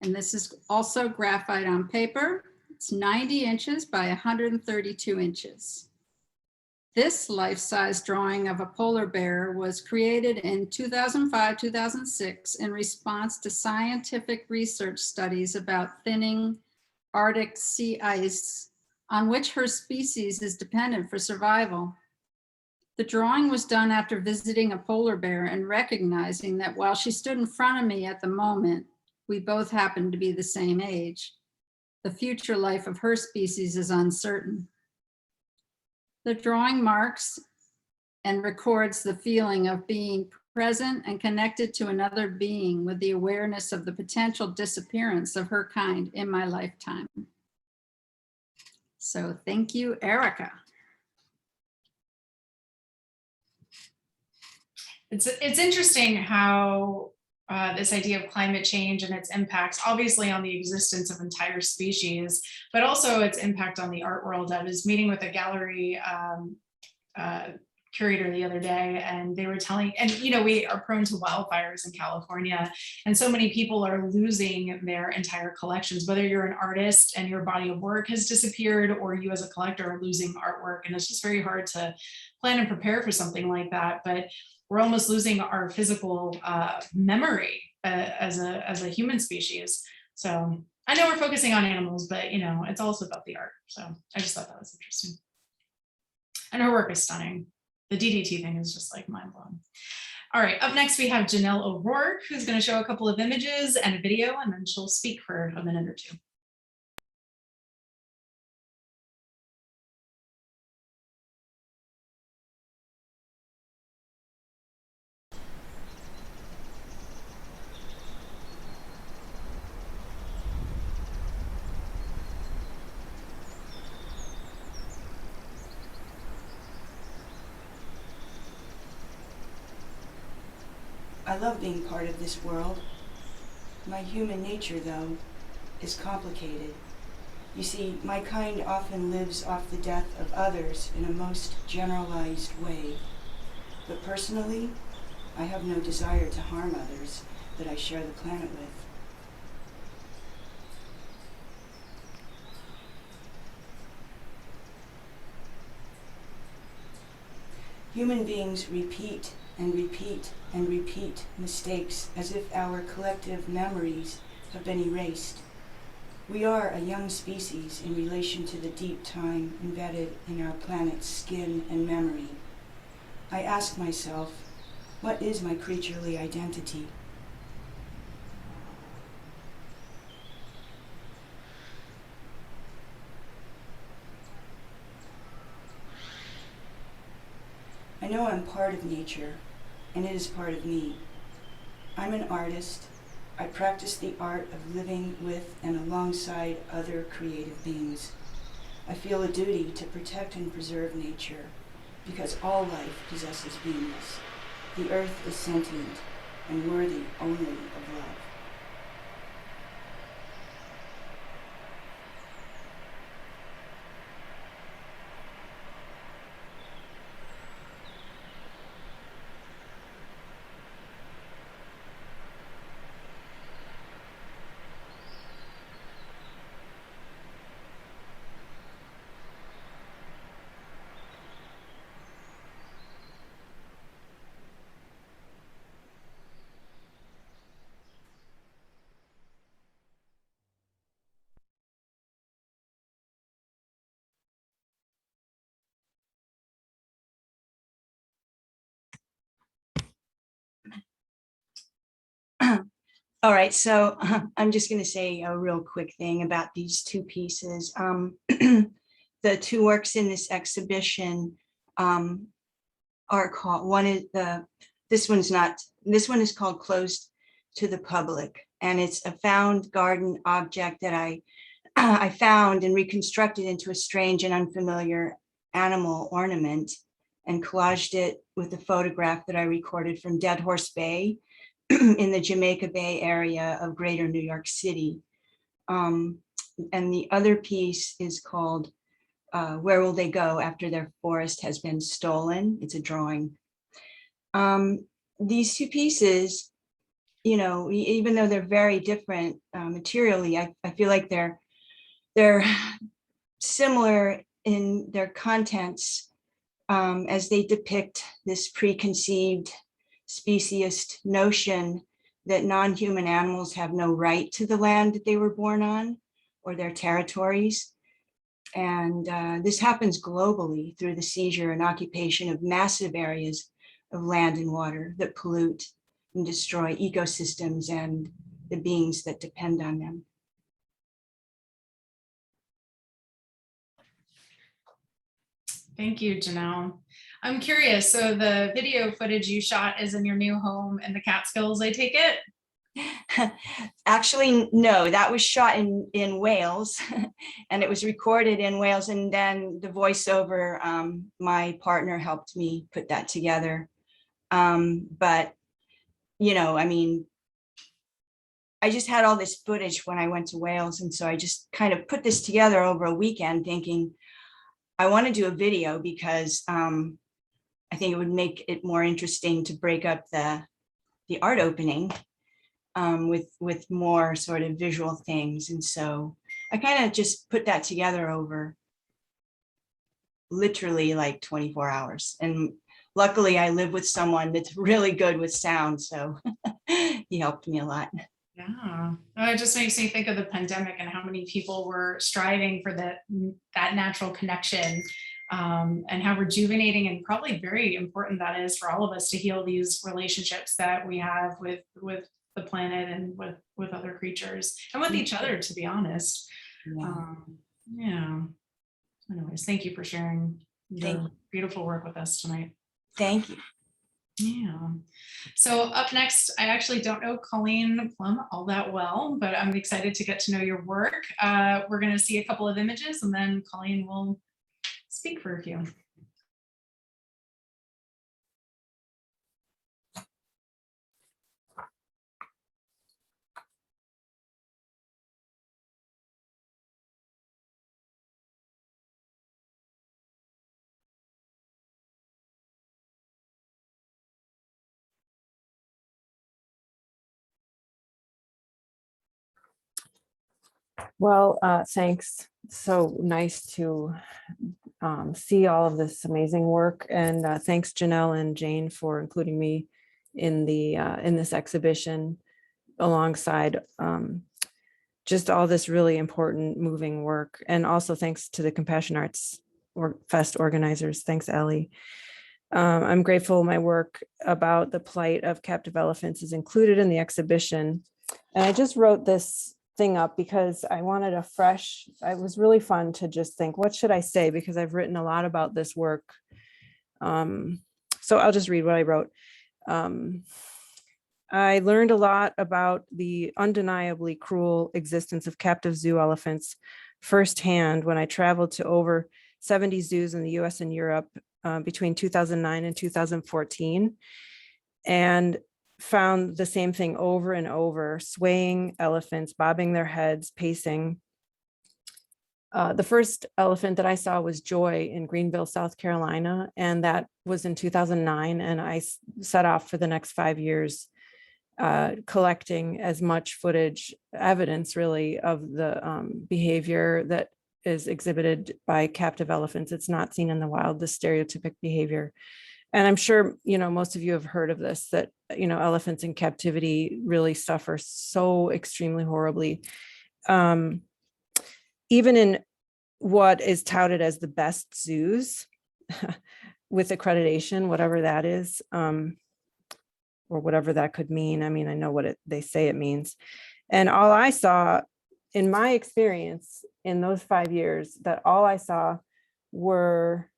And this is also graphite on paper. It's 90 inches by 132 inches. This life-size drawing of a polar bear was created in 2005-2006 in response to scientific research studies about thinning Arctic sea ice on which her species is dependent for survival. The drawing was done after visiting a polar bear and recognizing that while she stood in front of me at the moment, we both happened to be the same age. The future life of her species is uncertain. The drawing marks and records the feeling of being present and connected to another being with the awareness of the potential disappearance of her kind in my lifetime. So thank you, Erica. It's interesting how this idea of climate change and its impacts, obviously on the existence of entire species, but also its impact on the art world. I was meeting with a gallery curator the other day, and they were telling, and we are prone to wildfires in California, and so many people are losing their entire collections, whether you're an artist and your body of work has disappeared, or you as a collector are losing artwork. And it's just very hard to plan and prepare for something like that. But we're almost losing our physical memory as a human species. So I know we're focusing on animals, but it's also about the art. So I just thought that was interesting. And her work is stunning. The DDT thing is just like mind blowing. All right, up next we have Janelle O'Rourke, who's going to show a couple of images and a video, and then she'll speak for a minute or two. I love being part of this world. My human nature, though, is complicated. You see, my kind often lives off the death of others in a most generalized way. But personally, I have no desire to harm others that I share the planet with. Human beings repeat and repeat and repeat mistakes as if our collective memories have been erased. We are a young species in relation to the deep time embedded in our planet's skin and memory. I ask myself, what is my creaturely identity? I know I'm part of nature, and it is part of me. I'm an artist. I practice the art of living with and alongside other creative beings. I feel a duty to protect and preserve nature, because all life possesses beingness. The earth is sentient and worthy only of love. All right, so I'm just going to say a real quick thing about these two pieces. The two works in this exhibition are called, this one is called Closed to the Public, and it's a found garden object that I found and reconstructed into a strange and unfamiliar animal ornament and collaged it with a photograph that I recorded from Dead Horse Bay in the Jamaica Bay area of greater New York City. And the other piece is called Where Will They Go After Their Forest Has Been Stolen? It's a drawing. These two pieces, even though they're very different materially, I feel like they're similar in their contents as they depict this preconceived speciesist notion that non-human animals have no right to the land that they were born on or their territories. And this happens globally through the seizure and occupation of massive areas of land and water that pollute and destroy ecosystems and the beings that depend on them. Thank you, Janelle. I'm curious, so the video footage you shot is in your new home in the Catskills, I take it? Actually, no, that was shot in Wales and it was recorded in Wales. And then the voiceover, my partner helped me put that together. But, I just had all this footage when I went to Wales. And so I just kind of put this together over a weekend thinking, I want to do a video because I think it would make it more interesting to break up the art opening with more sort of visual things. And so I kind of just put that together over literally like 24 hours. And luckily I live with someone that's really good with sound. So he helped me a lot. Yeah, it just makes me think of the pandemic and how many people were striving for that natural connection, and how rejuvenating and probably very important that is for all of us to heal these relationships that we have with the planet and with other creatures and with each other, to be honest. Yeah. Yeah. Anyways, thank you for sharing Thank your you. beautiful work with us tonight. Thank you. Yeah. So up next, I actually don't know Colleen Plum all that well, but I'm excited to get to know your work. We're going to see a couple of images and then Colleen will speak for a few. Well, thanks. So nice to see all of this amazing work, and thanks Janelle and Jane for including me in the in this exhibition alongside just all this really important moving work. And also thanks to the Compassion Arts Fest organizers. Thanks, Ellie. I'm grateful my work about the plight of captive elephants is included in the exhibition. And I just wrote this thing up because I wanted a fresh, it was really fun to just think, what should I say? Because I've written a lot about this work. So I'll just read what I wrote. I learned a lot about the undeniably cruel existence of captive zoo elephants firsthand when I traveled to over 70 zoos in the US and Europe between 2009 and 2014, and found the same thing over and over: swaying elephants, bobbing their heads, pacing. The first elephant that I saw was Joy in Greenville, South Carolina, and that was in 2009. And I set off for the next 5 years collecting as much footage, evidence really, of the behavior that is exhibited by captive elephants. It's not seen in the wild, the stereotypic behavior. And I'm sure, most of you have heard of this, that, elephants in captivity really suffer so extremely horribly. Even in what is touted as the best zoos with accreditation, whatever that is, or whatever that could mean. I mean, I know what they say it means. And all I saw in my experience in those 5 years, that all I saw were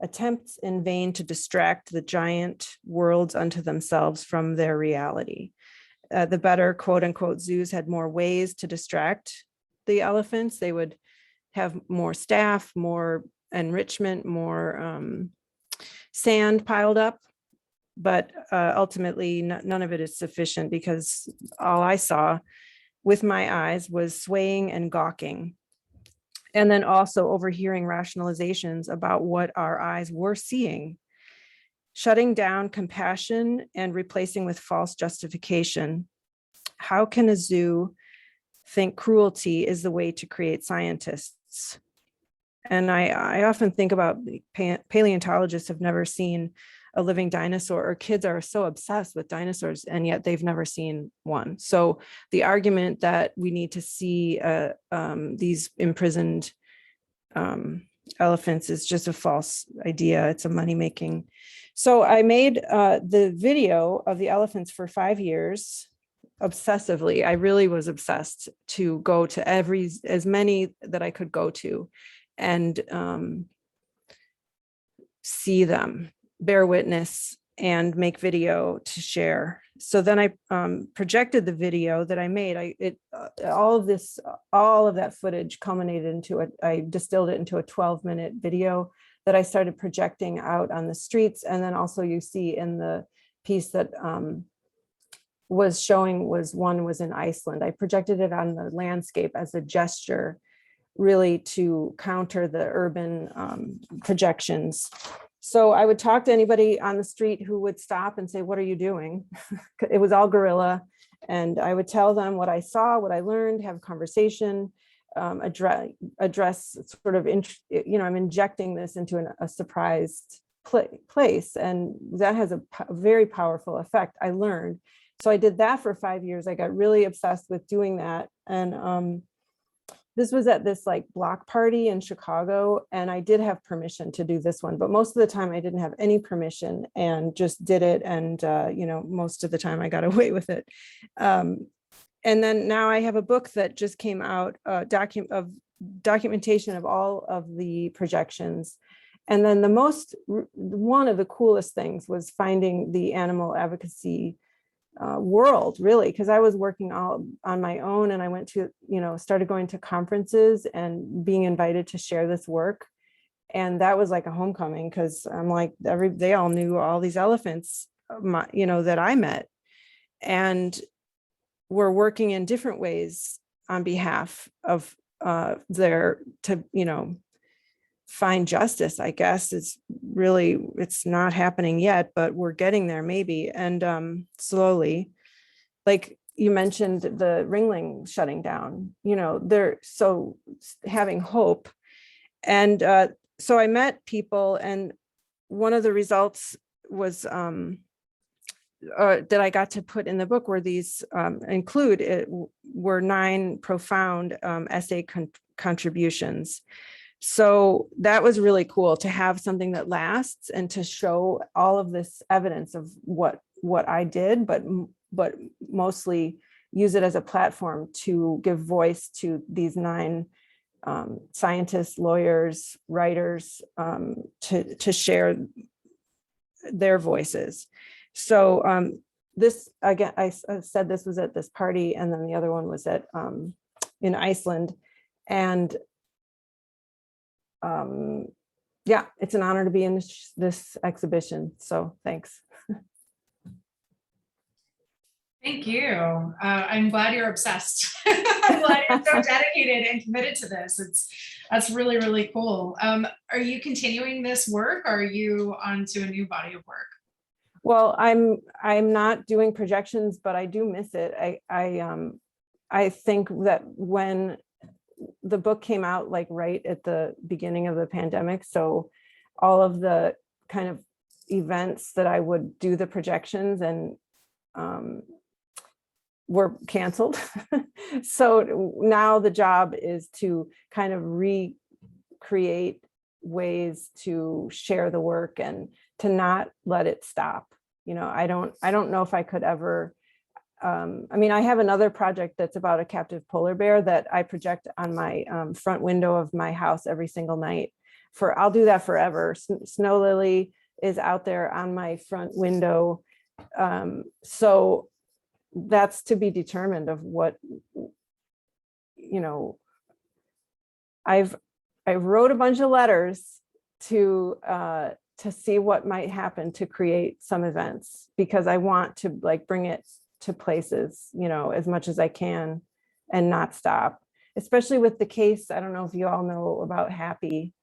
attempts in vain to distract the giant worlds unto themselves from their reality. The better quote unquote zoos had more ways to distract the elephants. They would have more staff, more enrichment, more sand piled up. But ultimately, none of it is sufficient, because all I saw with my eyes was swaying and gawking. And then also overhearing rationalizations about what our eyes were seeing, shutting down compassion and replacing with false justification. How can a zoo think cruelty is the way to create scientists? And I often think about paleontologists have never seen a living dinosaur, or kids are so obsessed with dinosaurs, and yet they've never seen one. So the argument that we need to see these imprisoned elephants is just a false idea. It's a money-making. So I made the video of the elephants for 5 years obsessively. I really was obsessed to go to as many that I could go to and see them, bear witness, and make video to share. So then I projected the video that I made. All of that footage culminated into I distilled it into a 12-minute video that I started projecting out on the streets. And then also you see in the piece that was in Iceland. I projected it on the landscape as a gesture really to counter the urban projections. So I would talk to anybody on the street who would stop and say, what are you doing? It was all guerrilla. And I would tell them what I saw, what I learned, have a conversation, address sort of, I'm injecting this into a surprised place. And that has a very powerful effect, I learned. So I did that for 5 years. I got really obsessed with doing that. And this was at this like block party in Chicago. And I did have permission to do this one, but most of the time I didn't have any permission and just did it. And, most of the time I got away with it. And then now I have a book that just came out, documentation of all of the projections. And then one of the coolest things was finding the animal advocacy world, really, because I was working all on my own, and I went to, started going to conferences and being invited to share this work. And that was like a homecoming, because I'm like, they all knew all these elephants, that I met, and were working in different ways on behalf of find justice, I guess. It's not happening yet, but we're getting there maybe. And slowly, like you mentioned, the Ringling shutting down, they're so having hope. And so I met people, and one of the results was that I got to put in the book were these were 9 profound essay contributions. So that was really cool to have something that lasts and to show all of this evidence of what I did, but mostly use it as a platform to give voice to these 9 scientists, lawyers, writers, to share their voices. So this, again, I said this was at this party, and then the other one was at in Iceland. And yeah, it's an honor to be in this exhibition. So thanks. Thank you. I'm glad you're obsessed. I'm glad you're so dedicated and committed to this. That's really, really cool. Are you continuing this work, or are you on to a new body of work? Well, I'm not doing projections, but I do miss it. I think that when the book came out, like right at the beginning of the pandemic, so all of the kind of events that I would do the projections and were canceled. So now the job is to kind of recreate ways to share the work and to not let it stop. I don't know if I could ever, I have another project that's about a captive polar bear that I project on my front window of my house every single night. I'll do that forever. Snow Lily is out there on my front window. So that's to be determined of what, I wrote a bunch of letters to see what might happen to create some events, because I want to bring it to places, as much as I can and not stop, especially with the case. I don't know if you all know about Happy.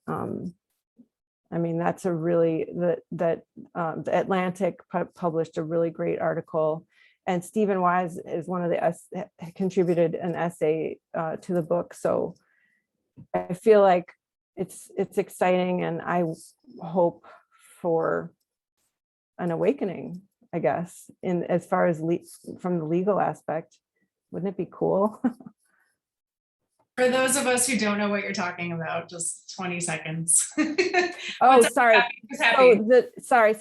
That's a really, the Atlantic published a really great article, and Stephen Wise is one of the contributed an essay to the book. So I feel like it's exciting, and I hope for an awakening, I guess, in as far as from the legal aspect. Wouldn't it be cool? For those of us who don't know what you're talking about, just 20 seconds. Oh, sorry. Happy? Sorry.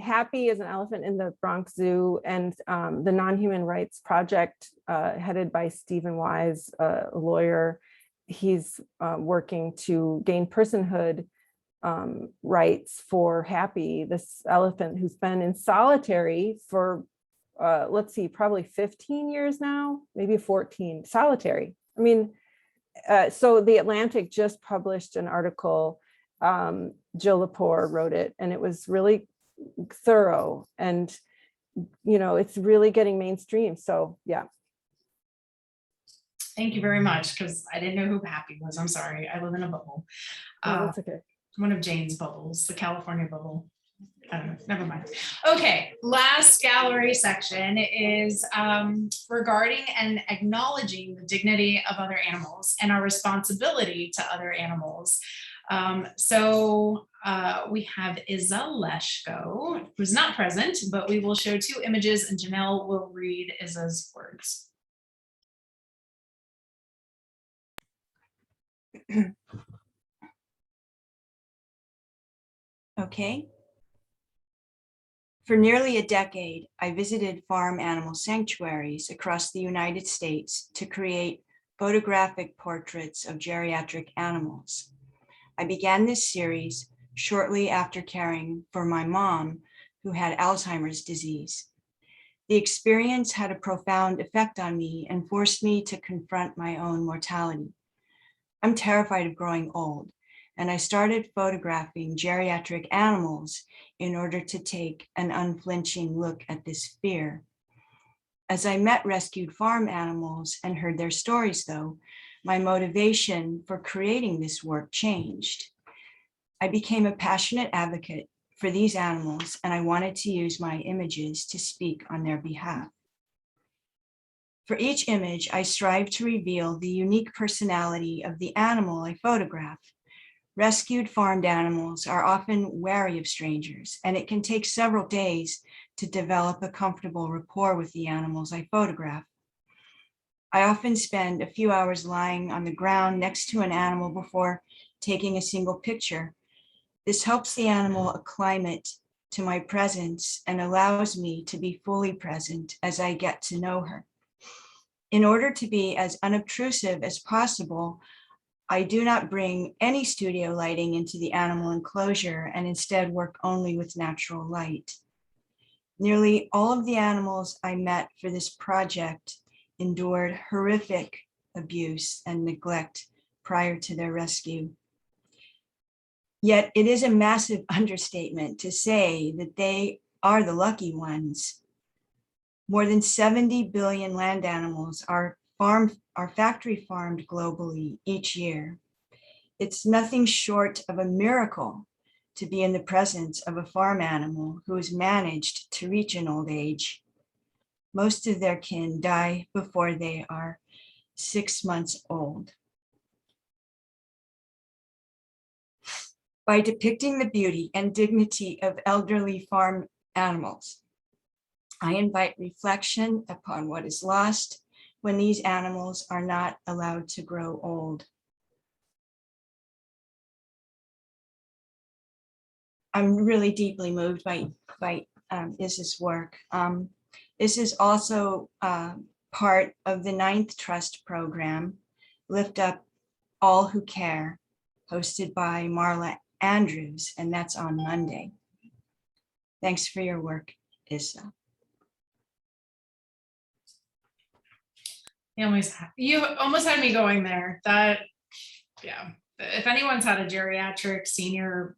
Happy is an elephant in the Bronx Zoo, and the Non-Human Rights Project, headed by Stephen Wise, a lawyer. He's working to gain personhood rights for Happy, this elephant who's been in solitary for, probably 15 years now, maybe 14, solitary. So the Atlantic just published an article, Jill Lepore wrote it, and it was really thorough, and, it's really getting mainstream. So, yeah. Thank you very much, because I didn't know who Happy was. I'm sorry. I live in a bubble. Oh, that's okay. One of Jane's bubbles, the California bubble. I don't know, never mind. Okay, last gallery section is regarding and acknowledging the dignity of other animals and our responsibility to other animals. We have Iza Leshko, who's not present, but we will show 2 images and Janelle will read Iza's words. Okay. For nearly a decade, I visited farm animal sanctuaries across the United States to create photographic portraits of geriatric animals. I began this series shortly after caring for my mom, who had Alzheimer's disease. The experience had a profound effect on me and forced me to confront my own mortality. I'm terrified of growing old, and I started photographing geriatric animals in order to take an unflinching look at this fear. As I met rescued farm animals and heard their stories, though, my motivation for creating this work changed. I became a passionate advocate for these animals, and I wanted to use my images to speak on their behalf. For each image, I strive to reveal the unique personality of the animal I photograph. Rescued farmed animals are often wary of strangers, and it can take several days to develop a comfortable rapport with the animals I photograph. I often spend a few hours lying on the ground next to an animal before taking a single picture. This helps the animal acclimate to my presence and allows me to be fully present as I get to know her. In order to be as unobtrusive as possible, I do not bring any studio lighting into the animal enclosure and instead work only with natural light. Nearly all of the animals I met for this project endured horrific abuse and neglect prior to their rescue. Yet it is a massive understatement to say that they are the lucky ones. More than 70 billion land animals are factory farmed globally each year. It's nothing short of a miracle to be in the presence of a farm animal who has managed to reach an old age. Most of their kin die before they are 6 months old. By depicting the beauty and dignity of elderly farm animals, I invite reflection upon what is lost when these animals are not allowed to grow old. I'm really deeply moved by Iza's work. This is also part of the 9th Trust program, Lift Up All Who Care, hosted by Marla Andrews, and that's on Monday. Thanks for your work, Iza. You almost had me going there. Yeah. If anyone's had a geriatric senior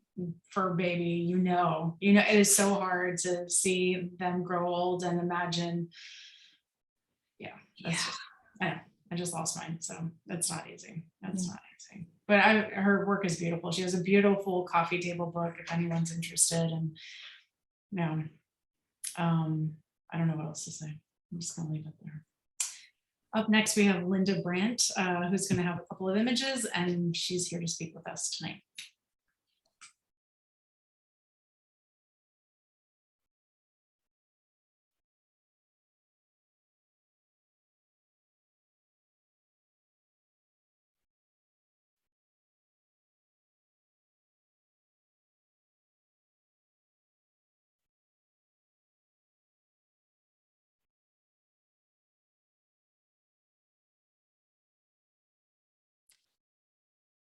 fur baby, you know, it is so hard to see them grow old and imagine. Yeah. I just lost mine. So that's not easy. That's not easy. But her work is beautiful. She has a beautiful coffee table book if anyone's interested. And I don't know what else to say. I'm just gonna leave it there. Up next, we have Linda Brandt, who's going to have a couple of images, and she's here to speak with us tonight.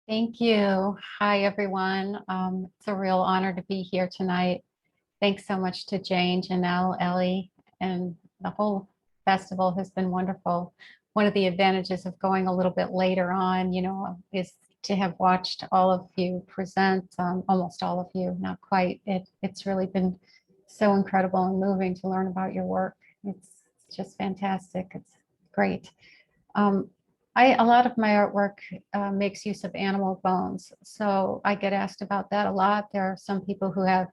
Thank you. Hi, everyone. It's a real honor to be here tonight. Thanks so much to Jane, Janelle, Ellie, and the whole festival has been wonderful. One of the advantages of going a little bit later on, is to have watched all of you present, almost all of you, not quite. It's really been so incredible and moving to learn about your work. It's just fantastic. It's great. A lot of my artwork makes use of animal bones, so I get asked about that a lot. There are some people who have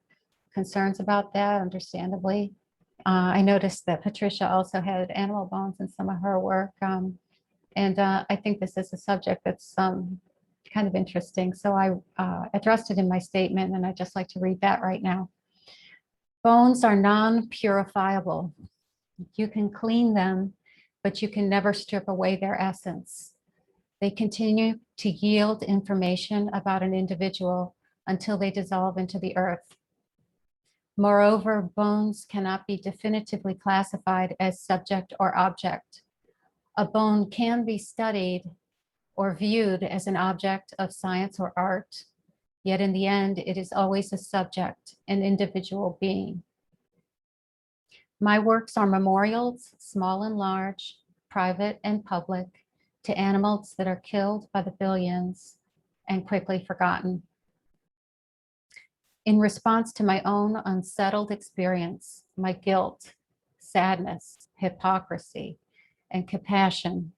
concerns about that, understandably. I noticed that Patricia also had animal bones in some of her work, and I think this is a subject that's kind of interesting. So I addressed it in my statement, and I'd just like to read that right now. Bones are non-purifiable. You can clean them, but you can never strip away their essence. They continue to yield information about an individual until they dissolve into the earth. Moreover, bones cannot be definitively classified as subject or object. A bone can be studied or viewed as an object of science or art, yet in the end, it is always a subject, an individual being. My works are memorials, small and large, private and public, to animals that are killed by the billions and quickly forgotten. In response to my own unsettled experience, my guilt, sadness, hypocrisy, and compassion,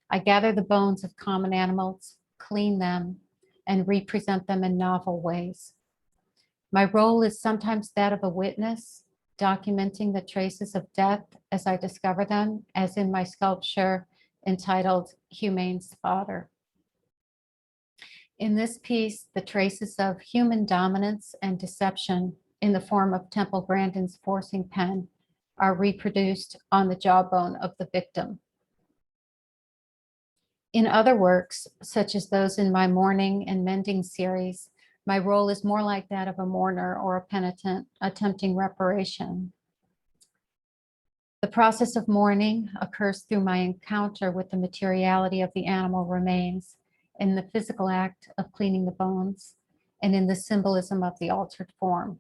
I gather the bones of common animals, clean them, and represent them in novel ways. My role is sometimes that of a witness, documenting the traces of death as I discover them, as in my sculpture entitled Humane Slaughter. In this piece, the traces of human dominance and deception in the form of Temple Grandin's forcing pen are reproduced on the jawbone of the victim. In other works, such as those in my mourning and mending series, my role is more like that of a mourner or a penitent attempting reparation. The process of mourning occurs through my encounter with the materiality of the animal remains, in the physical act of cleaning the bones, and in the symbolism of the altered form.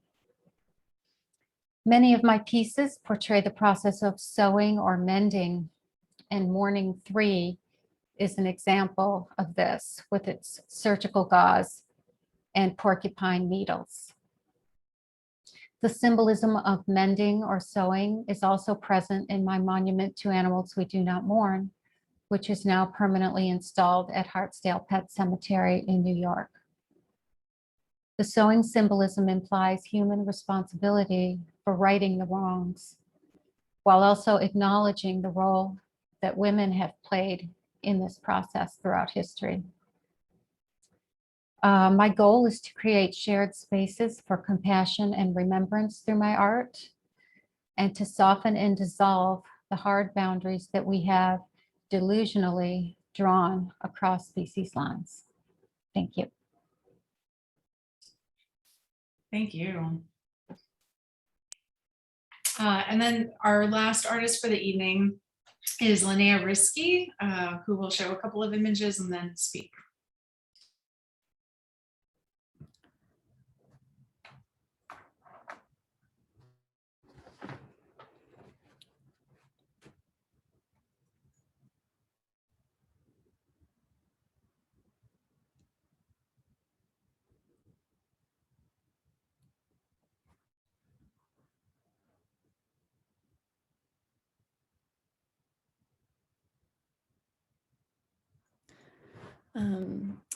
Many of my pieces portray the process of sewing or mending, and Mourning 3 is an example of this with its surgical gauze and porcupine needles. The symbolism of mending or sewing is also present in my monument to animals we do not mourn, which is now permanently installed at Hartsdale Pet Cemetery in New York. The sewing symbolism implies human responsibility for righting the wrongs, while also acknowledging the role that women have played in this process throughout history. My goal is to create shared spaces for compassion and remembrance through my art, and to soften and dissolve the hard boundaries that we have delusionally drawn across species lines. Thank you. Thank you. And then our last artist for the evening is Linnea Risky, who will show a couple of images and then speak.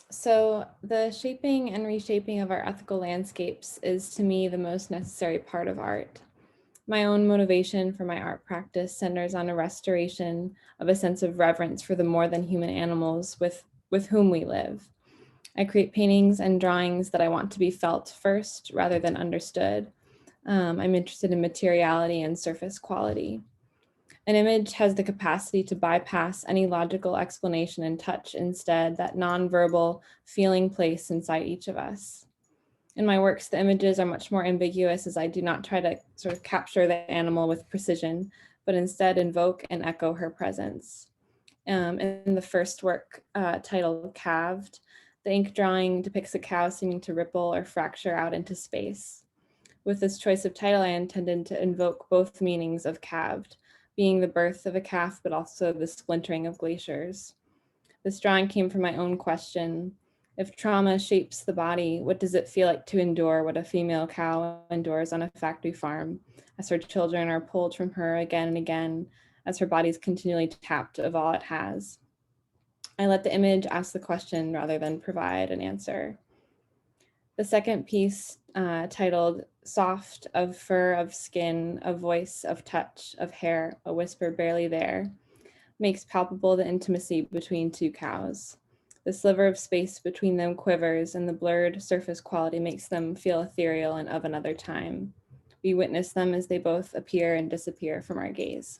So the shaping and reshaping of our ethical landscapes is to me the most necessary part of art. My own motivation for my art practice centers on a restoration of a sense of reverence for the more than human animals with whom we live. I create paintings and drawings that I want to be felt first rather than understood. I'm interested in materiality and surface quality. An image has the capacity to bypass any logical explanation and touch instead that nonverbal feeling place inside each of us. In my works, the images are much more ambiguous, as I do not try to sort of capture the animal with precision, but instead invoke and echo her presence. In the first work titled Calved, the ink drawing depicts a cow seeming to ripple or fracture out into space. With this choice of title, I intended to invoke both meanings of calved, being the birth of a calf, but also the splintering of glaciers. This drawing came from my own question. If trauma shapes the body, what does it feel like to endure what a female cow endures on a factory farm, as her children are pulled from her again and again, as her body is continually tapped of all it has? I let the image ask the question rather than provide an answer. The second piece, titled Soft, of fur, of skin, of voice, of touch, of hair, a whisper barely there, makes palpable the intimacy between two cows. The sliver of space between them quivers, and the blurred surface quality makes them feel ethereal and of another time. We witness them as they both appear and disappear from our gaze.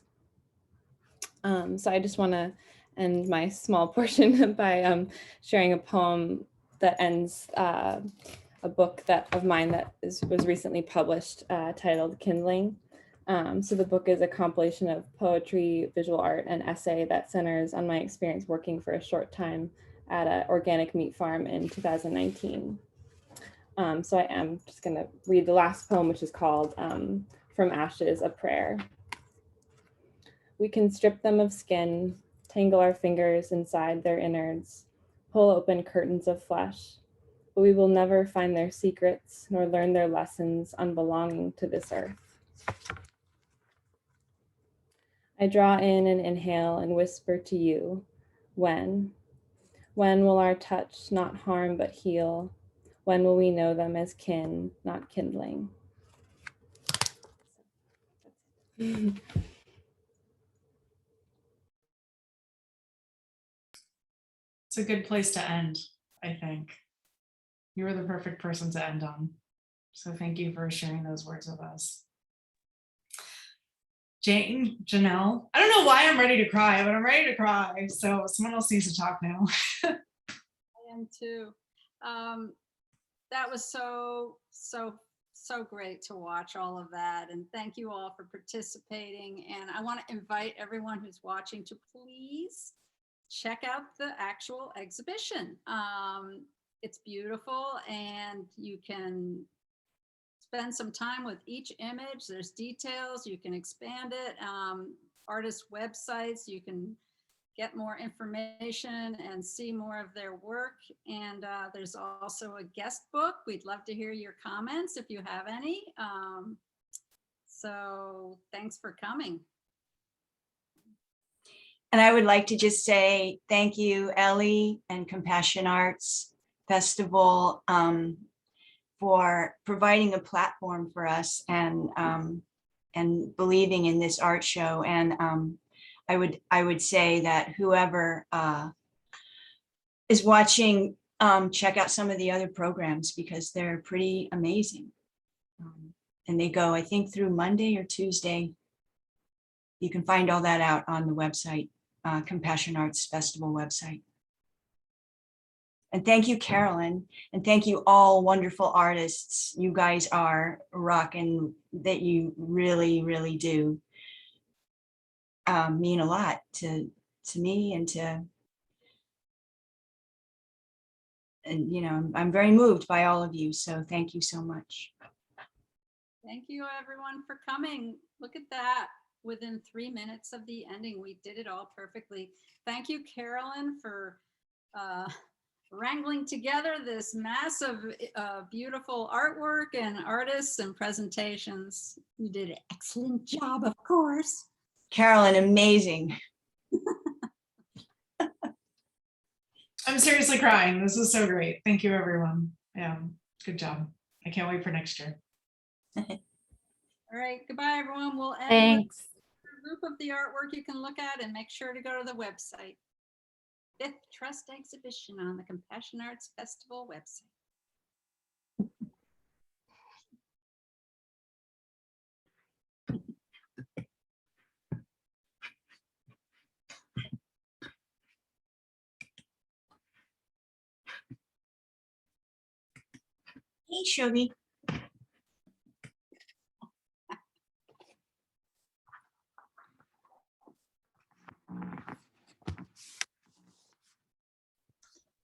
So I just want to end my small portion by sharing a poem that ends a book of mine that was recently published, titled Kindling. So the book is a compilation of poetry, visual art, and essay that centers on my experience working for a short time at an organic meat farm in 2019. So I am just going to read the last poem, which is called From Ashes, a Prayer. We can strip them of skin, tangle our fingers inside their innards, pull open curtains of flesh, but we will never find their secrets nor learn their lessons on belonging to this earth. I draw in and inhale and whisper to you, when will our touch not harm but heal? When will we know them as kin, not kindling? It's a good place to end, I think. You were the perfect person to end on. So thank you for sharing those words with us. Jane, Janelle, I don't know why I'm ready to cry, but I'm ready to cry. So someone else needs to talk now. I am too. That was so great to watch all of that. And thank you all for participating. And I want to invite everyone who's watching to please check out the actual exhibition. It's beautiful, and you can spend some time with each image. There's details, you can expand it. Artists' websites, you can get more information and see more of their work. And there's also a guest book. We'd love to hear your comments if you have any. So thanks for coming. And I would like to just say thank you, Ellie and Compassion Arts Festival, for providing a platform for us and believing in this art show. And I would say that whoever is watching, check out some of the other programs because they're pretty amazing. And they go, I think, through Monday or Tuesday. You can find all that out on the website, Compassion Arts Festival website. And thank you, Carolyn, and thank you all wonderful artists. You guys are rocking, that you really, really do mean a lot to me and you know, I'm very moved by all of you. So thank you so much. Thank you everyone for coming. Look at that. Within 3 minutes of the ending, we did it all perfectly. Thank you, Carolyn, for wrangling together this massive, beautiful artwork and artists and presentations. You did an excellent job, of course. Carolyn, amazing. I'm seriously crying. This was so great. Thank you, everyone. Yeah, good job. I can't wait for next year. All right, goodbye, everyone. We'll end Thanks. with a group of the artwork you can look at, and make sure to go to the website. Fifth Trust exhibition on the Compassion Arts Festival website. Hey, Shogi.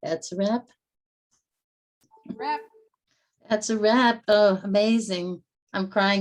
That's a wrap. Wrap. That's a wrap. Oh, amazing. I'm crying.